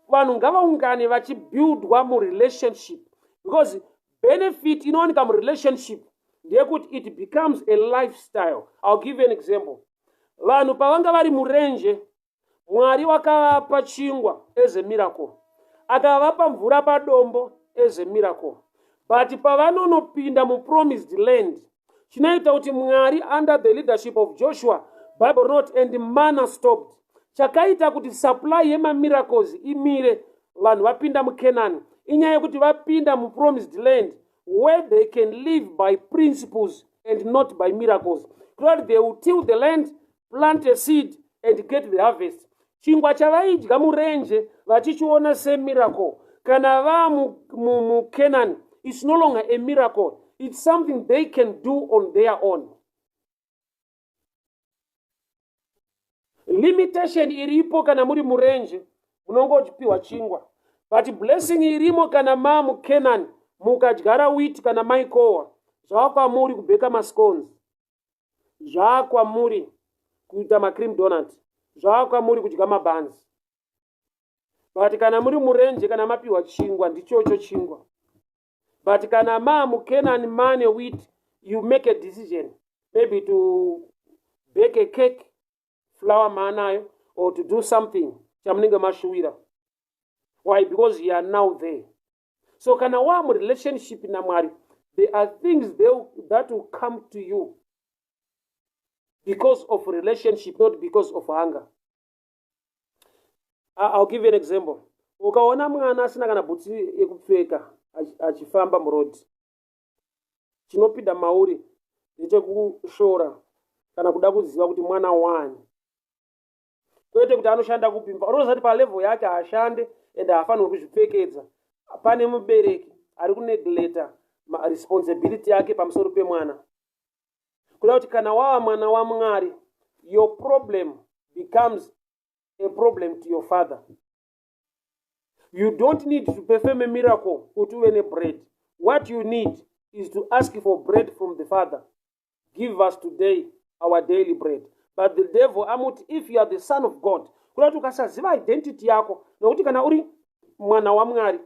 vanhu ngavaungane vachibuildwa mu relationship, because benefit inowanika mu relationship ndeyekuti it becomes a lifestyle. I'll give you an example. Vanhu pavanga vari murenje, Mwari wakavapa chingwa as a miracle, akavapa mvura padombo as a miracle. But pavanonopinda mu promised land, chinoita kuti Mwari under the leadership of Joshua, Bible wrote, and the manna stopped. Chakaita kuti supply yema miracles imire, vanhu vapinda mu Canaan, inyaya kuti vapinda mu promised land where they can live by principles and not by miracles. God, they will till the land, plant a seed and get the harvest. Chingwa chavaidya murenje vachichiona se miracle, kana va mu Canaan, it's no longer a miracle. It's something they can do on their own. Limitation iripo kana muri murenje munongochipiwa chingwa, but blessing irimo kana mu Canaan mukadyara wheat kana maikowa, zvakwamuri kubheka mascones, zvakwamuri kuita macream donut, zvakwamuri kudya mabanzi. But kana muri murenje kana mapiwa chingwa ndichocho chingwa. But kana mu Canaan mane wheat, you make a decision maybe to bake a cake, flour manayo, or to do something chamunenge mashuwira. Why? Because you are now there. So kana wa mu relationship na Mwari, there are things that will come to you because of relationship, not because of hunger. I'll give you an example. Ukaona mwana asina kana butsi yekupfeka achifamba murodi, chinopinda mauri ndechekushora kana kuda kuziva kuti mwana wani, kwete kuti anoshanda kupimba. Unoziva kuti palevel yake ashande ende hafanirwi kuzvipfekedza. Pane mubereki ari kunegleta responsibility yake pamusoro pemwana. Kuda kuti kana wava mwana waMwari, your problem becomes a problem to your father. You don't need to perform a miracle kuti uve nebread. What you need is to ask for bread from the Father. Give us today our daily bread. But the devil amuti, if you are the son of God, kuda kuti ukasaziva identity yako, nokuti kana uri mwana waMwari,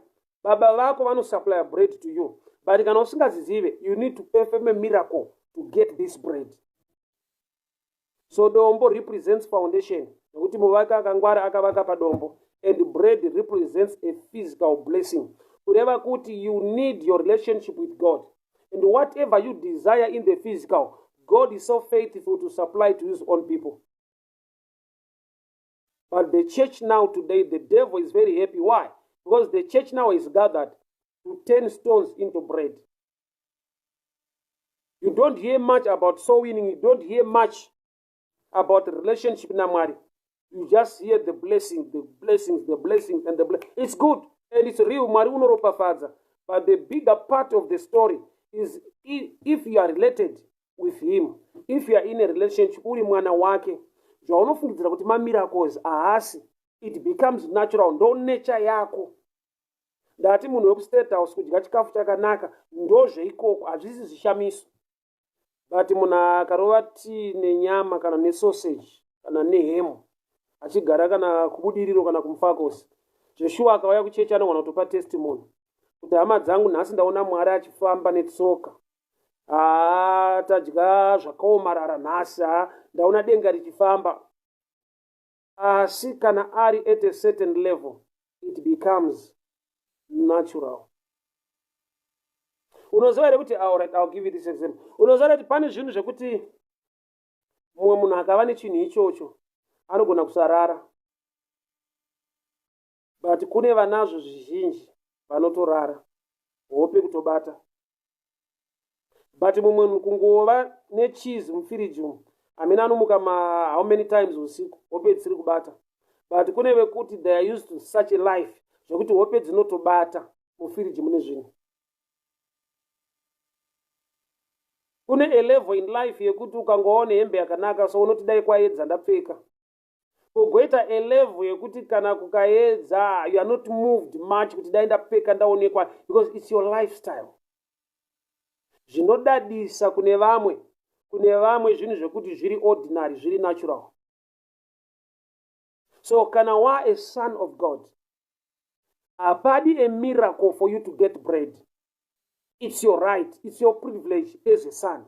baba vako vanosupply bread to you, but kana usingazizive, you need to perform a miracle to get this bread. So dombo represents foundation, nokuti muvaki akangwara akavaka padombo, and bread represents a physical blessing. Kureva kuti you need your relationship with God, and whatever you desire in the physical, God is so faithful to supply to his own people. But the church now today, the devil is very happy. Why? Because the church now is gathered to turn stones into bread. You don't hear much about soul winning. You don't hear much about the relationship in Amari. You just hear the blessings, the blessings, the blessings, and the blessings. It's good, and it's real. But the bigger part of the story is if you are related with him, if you are in a relationship, uri mwana wake, zvaunofungidzira kuti mamiracles haasi, it becomes natural. Ndo nature yako. Ndati munhu wekustate house kudya chikafu chakanaka ndozveikoko, hazvisi zvishamiso. But munhu akarova tii nenyama kana nesausage kana nehemu achigara kana kubudiriro kana kumufakosi, Joshua akauya kuchechi anogona kutopa testimony kuti hama dzangu nhasi ndaona Mwari achifamba netsoka, tadya zvakaomarara nhasi, ndaona denga richifamba. Asi kana ari at a certain level, it becomes natural. Unoziva here kuti, alright, I'll give you this example. Unoziva kuti pane zvinhu zvekuti mumwe munhu akava nechinhu ichocho anogona kusarara, but kune vanazvo zvizhinji vanotorara, hope kutobata. But mumwe munhu kungova necheese mufiriji umu, amene anomuka how many times usiku, hope dzisiri kubata. But kune vekuti they are used to such a life zvekuti hope dzinotobata mufiriji mune zvinhu. Kune a level in life yekuti ukangoona hembe yakanaka so unoti dai kwaedza ndapfeka. Kugoita a level yekuti kana kukaedza you are not moved much kuti dai ndapfeka ndaonekwa, because it's your lifestyle. Zvinodadisa kune vamwe zvinhu zvekuti zviri ordinary, zviri natural. So kana wa a son of God, apadi a miracle for you to get bread. It's your right, it's your privilege as a son,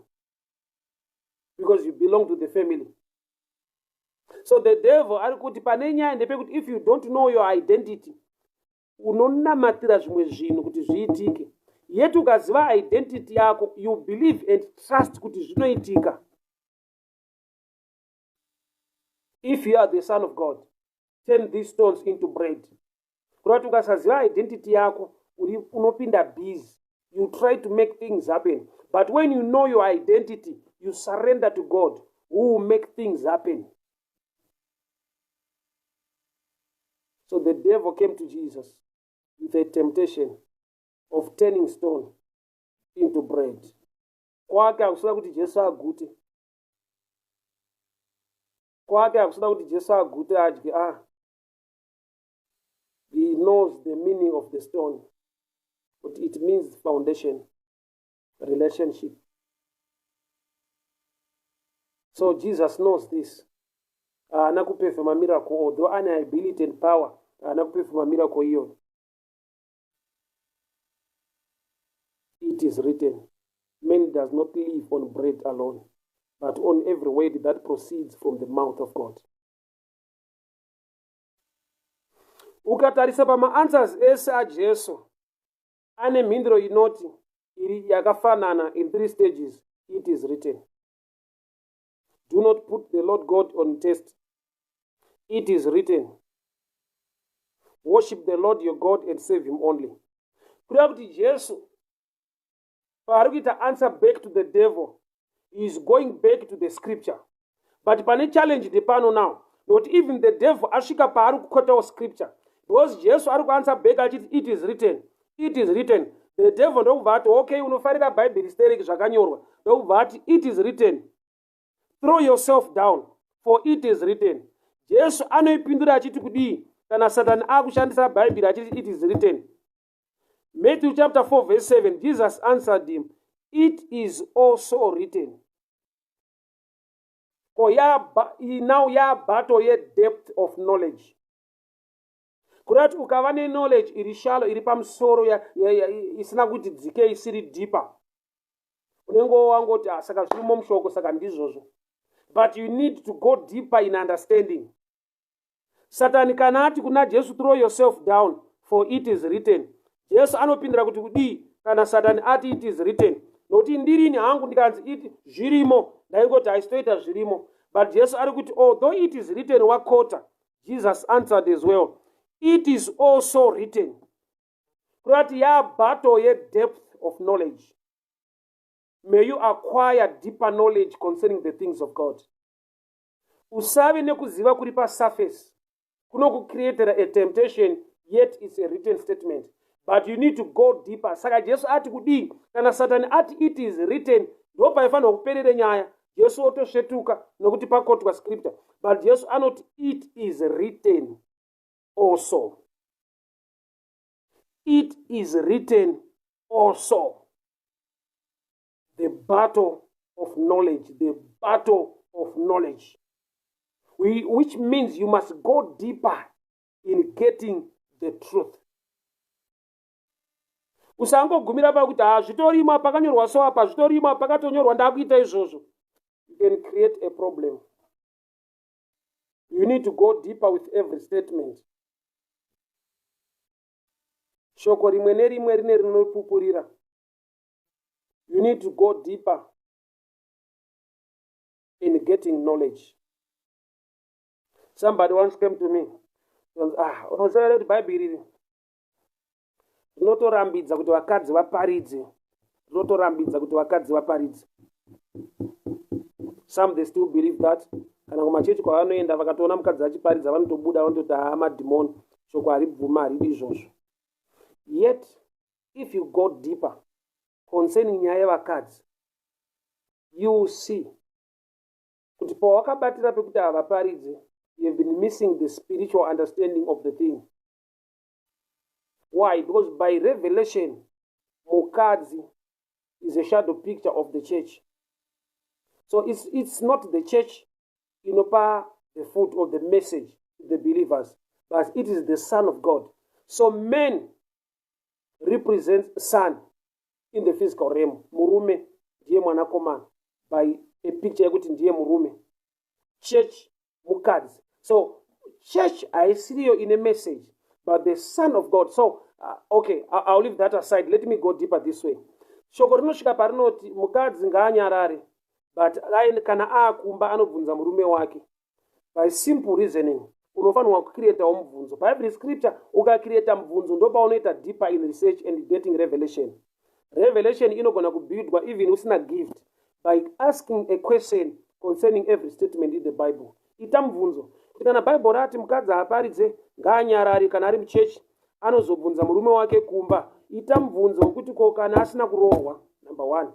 because you belong to the family. So the devil arikuti panenya ndepekuti if you don't know your identity, unonamatira zvimwe zvinhu kuti zviitike. Yet ukaziva identity yako, you believe and trust kuti zvinoitika. If you are the son of God, turn these stones into bread. Kurati ukasaziva identity yako, unopinda busy. You try to make things happen. But when you know your identity, you surrender to God, who will make things happen. So the devil came to Jesus with a temptation of turning stone into bread. Kwake hakusada kuti Jesu agute. Kwake hakusada kuti Jesu agute adye. He knows the meaning of the stone. But it means foundation, relationship. So Jesus knows this. Anakuperform a miracle, although ana ability and power, anakuperform a miracle hiyo. It is written, man does not live on bread alone, but on every word that proceeds from the mouth of God. Ukatarisa pama answers ese aJesu, ane mhinduro inoti iri yakafanana in 3 stages. It is written. Do not put the Lord God on test. It is written. Worship the Lord your God and serve him only. Kureva kuti Jesu paari kuita answer back to the devil, he is going back to the scripture. But pane challenge depano now, not even the devil asvika paari kukotawo scripture, because Jesu ari kuanswer back achiti it is written. It is written. The devil ndokubva ati okay, unofarira bhaibheri stereki zvakanyorwa. Ndokubva ati it is written. Throw yourself down, for it is written. Jesu anoipindura achiti kudii kana Satani akushandisa bhaibheri achiti it is written. Matthew chapter 4 verse 7, Jesus answered him, it is also written. For now ya battle ye depth of knowledge. kurati ukava knowledge iri shallow, iri pamusoro isina kuti dzike, isiri deeper, unenge wangoti saka zvirimo mushoko saka ndizvozvo. But you need to go deeper in understanding. Satani kana ati kuna Jesu, throw yourself down for it is written, Jesu anopindura kuti kudii kana Satani ati it is written, nokuti ndirini hangu ndikanzi iti zvirimo ndaingoti haisitoita zvirimo. But Jesu ari kuti although it is written wakota, Jesus answered as well, it is also written. Kurati ya battle ye depth of knowledge. May you acquire deeper knowledge concerning the things of God. Usave nekuziva kuri pa surface kunokucreatera a temptation, yet it's a written statement. But you need to go deeper. Saka Jesu ati kudii kana Satani ati it is written, ndo paifanira kuperere nyaya. Jesu otosvetuka nokuti pakotwa scripture. But Jesu anoti it is written also. It is written also. The battle of knowledge, the battle of knowledge. Which means you must go deeper in getting the truth. Usangogumira pakuti zvitorima pakanyorwa so apa, zvitorima pakatonyorwa ndakuita izvozvo. You can create a problem. You need to go deeper with every statement. Shoko rimwe nerimwe rine rinopupurira. You need to go deeper in getting knowledge. Somebody once came to me. Unoziva kuti Bible riri rinotorambidza kuti vakadzi vaparidze. Rinotorambidza kuti vakadzi vaparidze. Some they still believe that. Kana kumachechi kwavanoenda vakatoona mukadzi achiparidza vanotobuda vanototi madhimoni. Shoko haribvuma haridi izvozvo. Yet, if you go deeper concerning nyaya yevakadzi, you will see kuti pawakabatira pekuti havaparidze, you have been missing the spiritual understanding of the thing. Why? Because by revelation, mukadzi is a shadow picture of the church. So it's not the church inopa the foot or the message to the believers, but it is the Son of God. So men represent son in the physical realm. Murume ndiye mwanakomana by a picture yekuti ndiye murume. Church mukadzi. So church haisiriyo in a message, but the Son of God. So okay, I'll leave that aside. Let me go deeper this way. Shoko rinosvika parinoti mukadzi ngaanyarare, but kana aakumba anobvunza murume wake. By simple reasoning, unofanirwa kucreatawo mubvunzo. Bible scripture ukacreata mubvunzo ndo paunoita deeper in research and getting revelation. Revelation inogona kubuildwa even usina gift by asking a question concerning every statement in the Bible. Ita mubvunzo. Kuti kana Bible rati mukadzi aparidze ngaanyarare kana ari muchechi anozobvunza murume wake kumba. Ita mubvunzo wekuti ko kana asina kurohwa, number 1.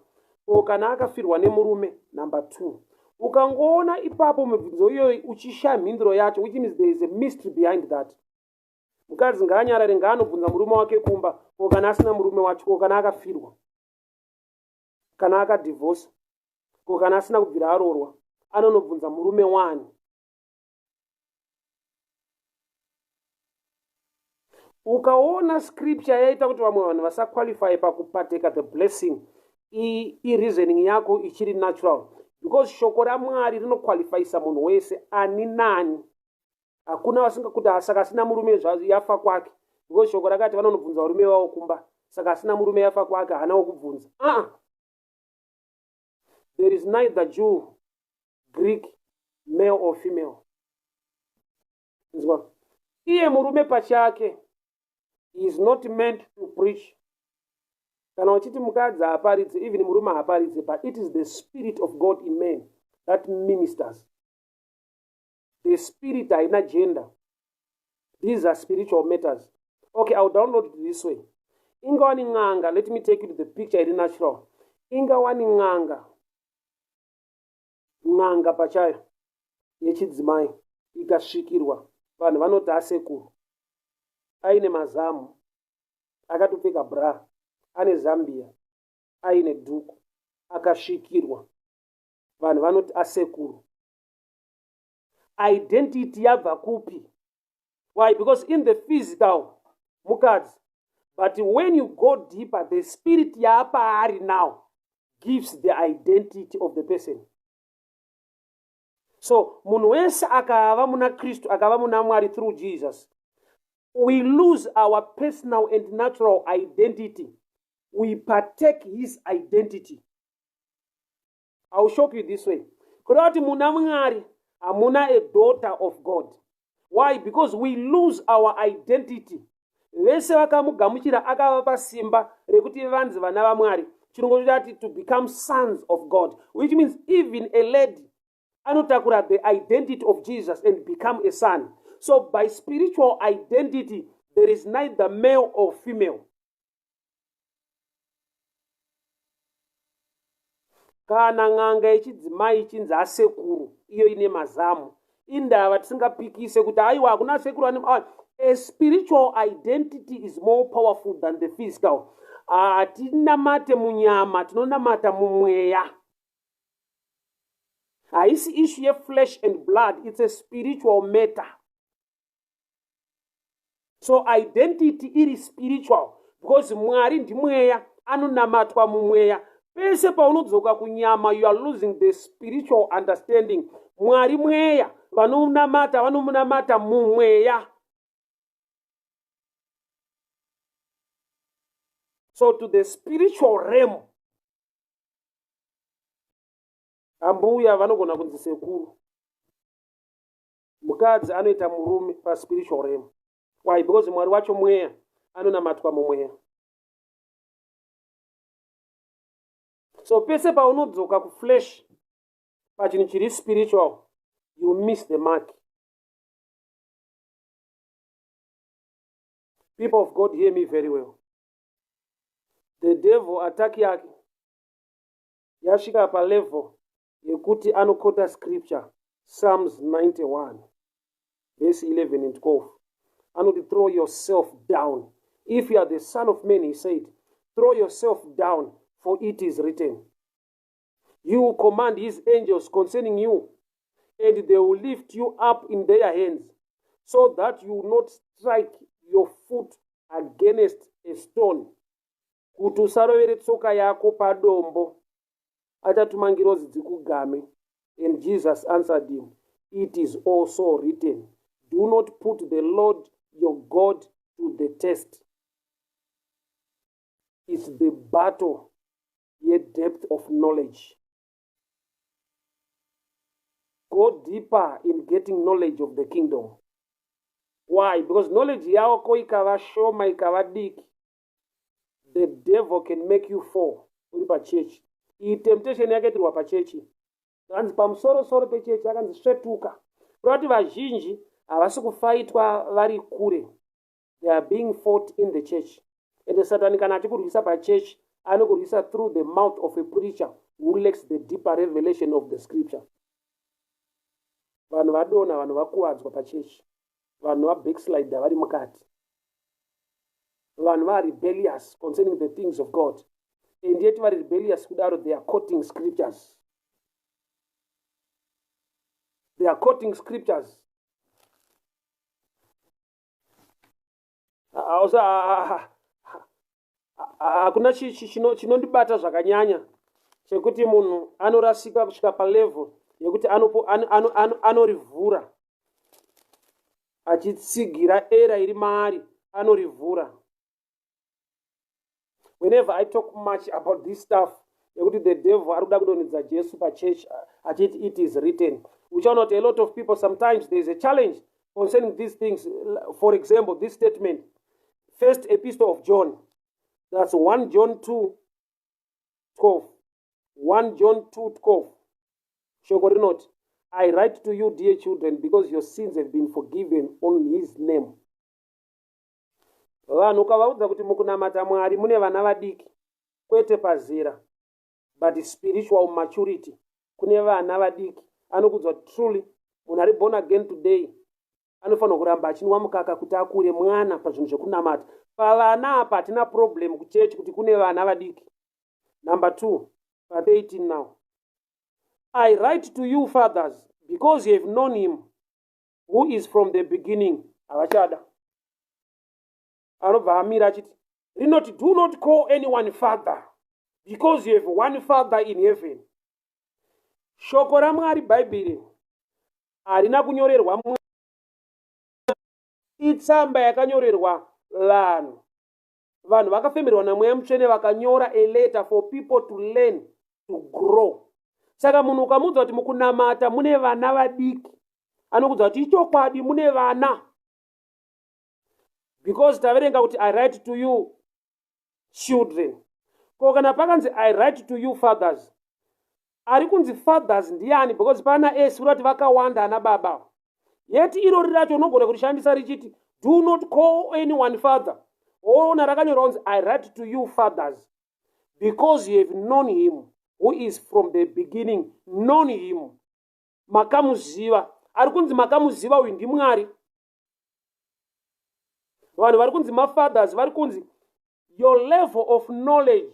Ko kana akafirwa nemurume, number 2. Ukangoona ipapo mubvunzo iyoyi uchisha mhinduro yacho, which means there is a mystery behind that. Mukadzi ngaanyarare ngaanobvunza murume wake kumba, ko kana asina murume wacho, ko kana akafirwa, kana akadivorce, ko kana asina kubvira arorwa, anonobvunza murume wani. Ukaona scripture yaita kuti vamwe vanhu vasaqualify pakupateka the blessing, reasoning yako ichiri natural, because shoko raMwari rinoqualifyisa munhu wese ani nani. Hakuna vasingakuti saka asina murume yafa kwake, because shoko rakati vanonobvunza varume vavo kumba, saka asina murume yafa kwake hana wokubvunza. There is neither Jew, Greek, male or female. Iye murume pachake is not meant to preach. Kana uchiti mukadzi haaparidze, even murume haaparidze, but it is the Spirit of God in men that ministers. The Spirit haina gender. These are spiritual matters. Okay, I'll download it this way. Ingawa ni ng'anga, let me take you to the picture iri natural. Ingawa ni ng'anga. Ng'anga pachayo yechidzimai ikasvikirwa, vanhu vanoti asekuru. Aine mazamu, akatopfeka bra, ane zambia, aine dhuku, akasvikirwa, vanhu vanoti asekuru. Identity yabva kupi? Why? Because in the physical, mukadzi, but when you go deeper, the spirit yapaari now gives the identity of the person. So munhu wese akava muna Kristu, akava muna Mwari through Jesus, we lose our personal and natural identity. We partake his identity. I will show you this way. Kurati muna Mwari, amuna a daughter of God. Why? Because we lose our identity. Vese vakamugamuchira akavapa simba rekuti vanzi vana vaMwari. Chinongo chati to become sons of God, which means even a lady anotakura the identity of Jesus and become a son. So by spiritual identity, there is neither male or female. Kana ng'anga yechidzimai chinzi asekuru, iyo ine mazamu. Indava tisingapikise kuti aiwa hakuna sekuru ane. A spiritual identity is more powerful than the physical. Hatinamate munyama, tinonamata mumweya. Haisi issue ye flesh and blood, it's a spiritual matter. So identity is spiritual because Mwari ndi mweya, anonamatwa mumweya. Pese paunodzoka kunyama, you are losing the spiritual understanding. Mwari mweya, vanomunamata mumweya. So to the spiritual realm, ambuya vanogona kunzi sekuru. Mukadzi anoita murume pa spiritual realm. Why? Because Mwari wacho mweya, anonamatwa mumweya. So pese paunodzoka ku flesh, pachinhu chiri spiritual, you miss the mark. People of God, hear me very well. The devil attack yake yasvika pa level yekuti anokota scripture, Psalms 91 verse 11 and 12. Anoti throw yourself down. If you are the son of man, he said, throw yourself down, for it is written. He will command his angels concerning you, and they will lift you up in their hands, so that you will not strike your foot against a stone. Kuti usarovere tsoka yako padombo. Achatuma ngirozi dzikugame. And Jesus answered him, it is also written, do not put the Lord your God to the test. It's the battle, yet depth of knowledge. Go deeper in getting knowledge of the kingdom. Why? Because knowledge yako ikava shoma ikava diki, the devil can make you fall. Uri pa church. I temptation yake tirwa pa church. Kanzi pamusoro pe church akanzi svetuka. Kurati vazhinji havasi kufaitwa vari kure. They are being fought in the church. And the Satan kana achikurwisa pa church, anokurwisa through the mouth of a preacher who lacks the deeper revelation of the scripture. Vanhu vadona, vanhu vakuwadzwa pa church. Vanhu va backslider vari mukati. Vanhu are rebellious concerning the things of God. And yet vari rebellious kudaro, they are quoting scriptures. They are quoting scriptures. Hakuna chinondibata zvakanyanya chekuti munhu anorasika kusvika palevel yekuti anorivhura achitsigira era iri maari, anorivhura. Whenever I talk much about this stuff, yekuti the devil arikuda kudonedza Jesu pa church, achiti it is written, which are not a lot of people. Sometimes there is a challenge concerning these things. For example, this statement, first epistle of John, that's 1 John 2:12. 1 John 2:12. Shogori not, I write to you, dear children, because your sins have been forgiven on his name. Vanhu ukavaudza kuti mukunamata Mwari mune vana vadiki, kwete pazera, but spiritual maturity. Kune vana vadiki, anokudzwa truly, munhu ari born again today, anofanira kuramba achinwa mukaka kuti akure mwana pazvinhu zvekunamata. Pavana apa hatina problem kuchechi kuti kune vana vadiki. Number 2, verse 18 now. I write to you, fathers, because you have known him who is from the beginning. havachada. Anobva amira achiti, rinoti, do not call anyone father, because you have one father in heaven. Shoko raMwari Bhaibheri harina kunyorerwa itsamba yakanyorerwa vanhu. Vanhu vakafemerwa naMweya Mutsvene vakanyora a letter for people to learn, to grow. Saka munhu ukamuudza kuti mukunamata mune vana vadiki, anokuudza kuti ichokwadi mune vana. Because taverenga kuti I write to you children. Ko kana pakanzi I write to you fathers, ari kunzi fathers ndiani? Because pana esi urati vakawanda ana baba. Yeti irori racho unogona kurishandisa richiti do not call anyone father. Ona rakanyorwa kunzi I write to you fathers, because you have known him who is from the beginning, known him. Makamuziva. Ari kunzi makamuziva uyu ndiMwari. Vanhu vari kunzi mafathers vari kunzi your level of knowledge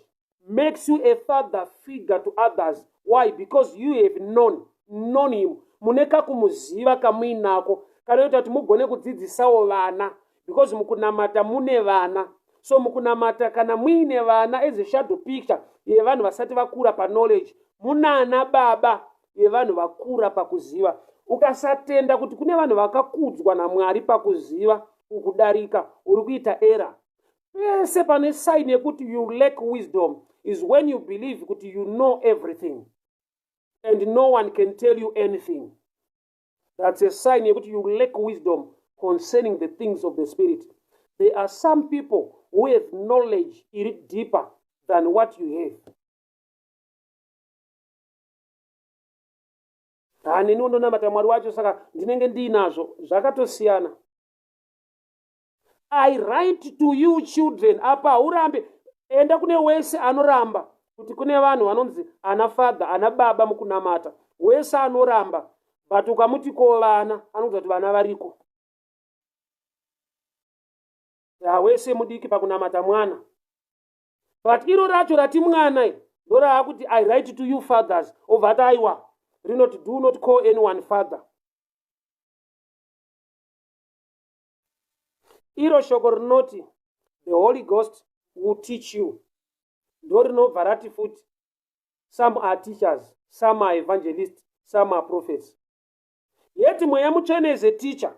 makes you a father figure to others. Why? Because you have known him. Muneka kumuziva kamuinako kanoita kuti mugone kudzidzisawo vana, because mukunamata mune vana. So mukunamata kana muine vana as a shadow picture yevanhu vasati vakura pa knowledge, munana baba yevanhu vakura pakuziva. Ukasatenda kuti kune vanhu vakakudzwa naMwari pakuziva ukudarika, uri kuita era. Pese pane sign yekuti you lack wisdom is when you believe kuti you know everything and no one can tell you anything. That's a sign yekuti you lack wisdom concerning the things of the Spirit. There are some people who have knowledge deeper than what you have. Hanini undonamata Mwari wacho, saka ndinenge ndinazvo zvakatosiyana. I write to you children. Apa urambe enda kune wese anoramba kuti kune vanhu vanonzi ana father, ana baba mukunamata. Wese anoramba, but ukamuti ko vana anokuti kuti vana variko. Ya wese mudiki pakunamata mwana. But iro racho rati mwana ndora kuti I write to you fathers, ovata aiwa rinoti do not call anyone father. Iro shoko rinoti the Holy Ghost will teach you. Ndo rinobva rati futi some are teachers, some are evangelists, some are prophets. Yet Mweya Mutsvene is a teacher,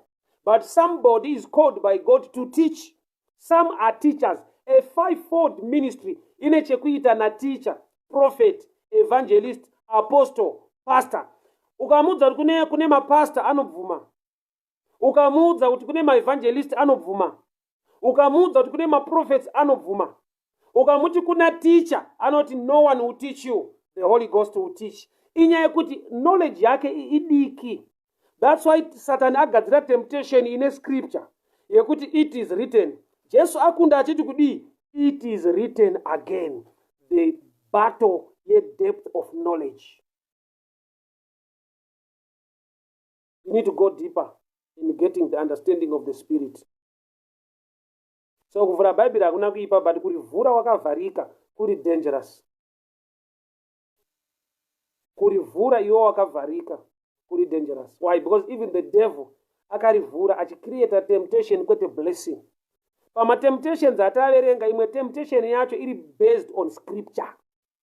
but somebody is called by God to teach. Some are teachers, a fivefold ministry ine chekuita na teacher, prophet, evangelist, apostle, pastor. Ukamudza kuti kune mapastor anobvuma, ukamudza kuti kune maevangelist anobvuma, ukamudza kuti kune maprophets anobvuma, ukamuti kuna teacher anoti no one will teach you, the Holy Ghost will teach. Inyaya yekuti knowledge yake idiki. That's why Satan agadzira temptation in a scripture yekuti it is written. Jesu akunda achiti kudi it is written again. The battle, the depth of knowledge. You need to go deeper in getting the understanding of the Spirit. So kuvhura Bhaibheri hakuna kuipa, but kurivhura wakavharika kuri dangerous. Kurivhura iwo wakavharika kuri dangerous. Why? Because even the devil akarivhura achicreate a temptation kwete blessing. Pama temptations ataverenga, imwe temptation yacho iri based on scripture.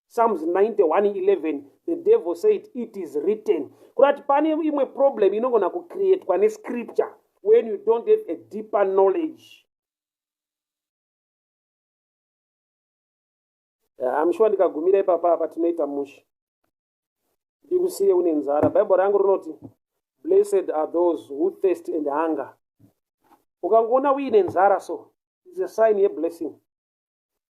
Psalms 91:11, the devil said it is written. Kurati pane imwe problem inogona kucreate kwa ne scripture when you don't have a deeper knowledge. I'm sure ndikagumira ipapa apa tinoita mushi. Ndikusiye une nzara. Bible rangu rinoti blessed are those who thirst and hunger. Ukangona uine nzara so it's a sign ye blessing.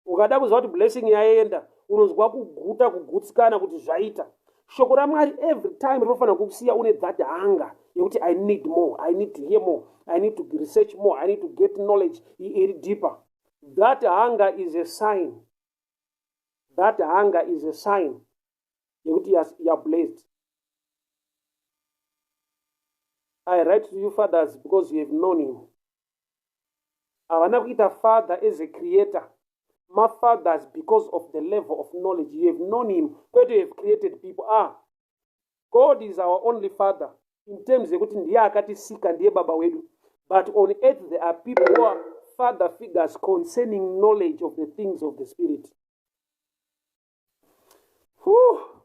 Ukada kuzwa kuti blessing yaenda, unozwa kuguta kugutsikana kuti zvaita. Shoko raMwari every time rinofana kukusiya une that hunger yekuti I need more, I need to hear more, I need to research more, I need to get knowledge deeper. That hunger is a sign. That hunger is a sign yekuti you are blessed. I write to you fathers because you have known him. Havana kuita father as a creator. My fathers because of the level of knowledge. You have known him. Where you have created people. God is our only father. In terms yekuti ndiye akatisika, ndiye baba wedu. But on earth, there are people who are father figures concerning knowledge of the things of the Spirit. Whew.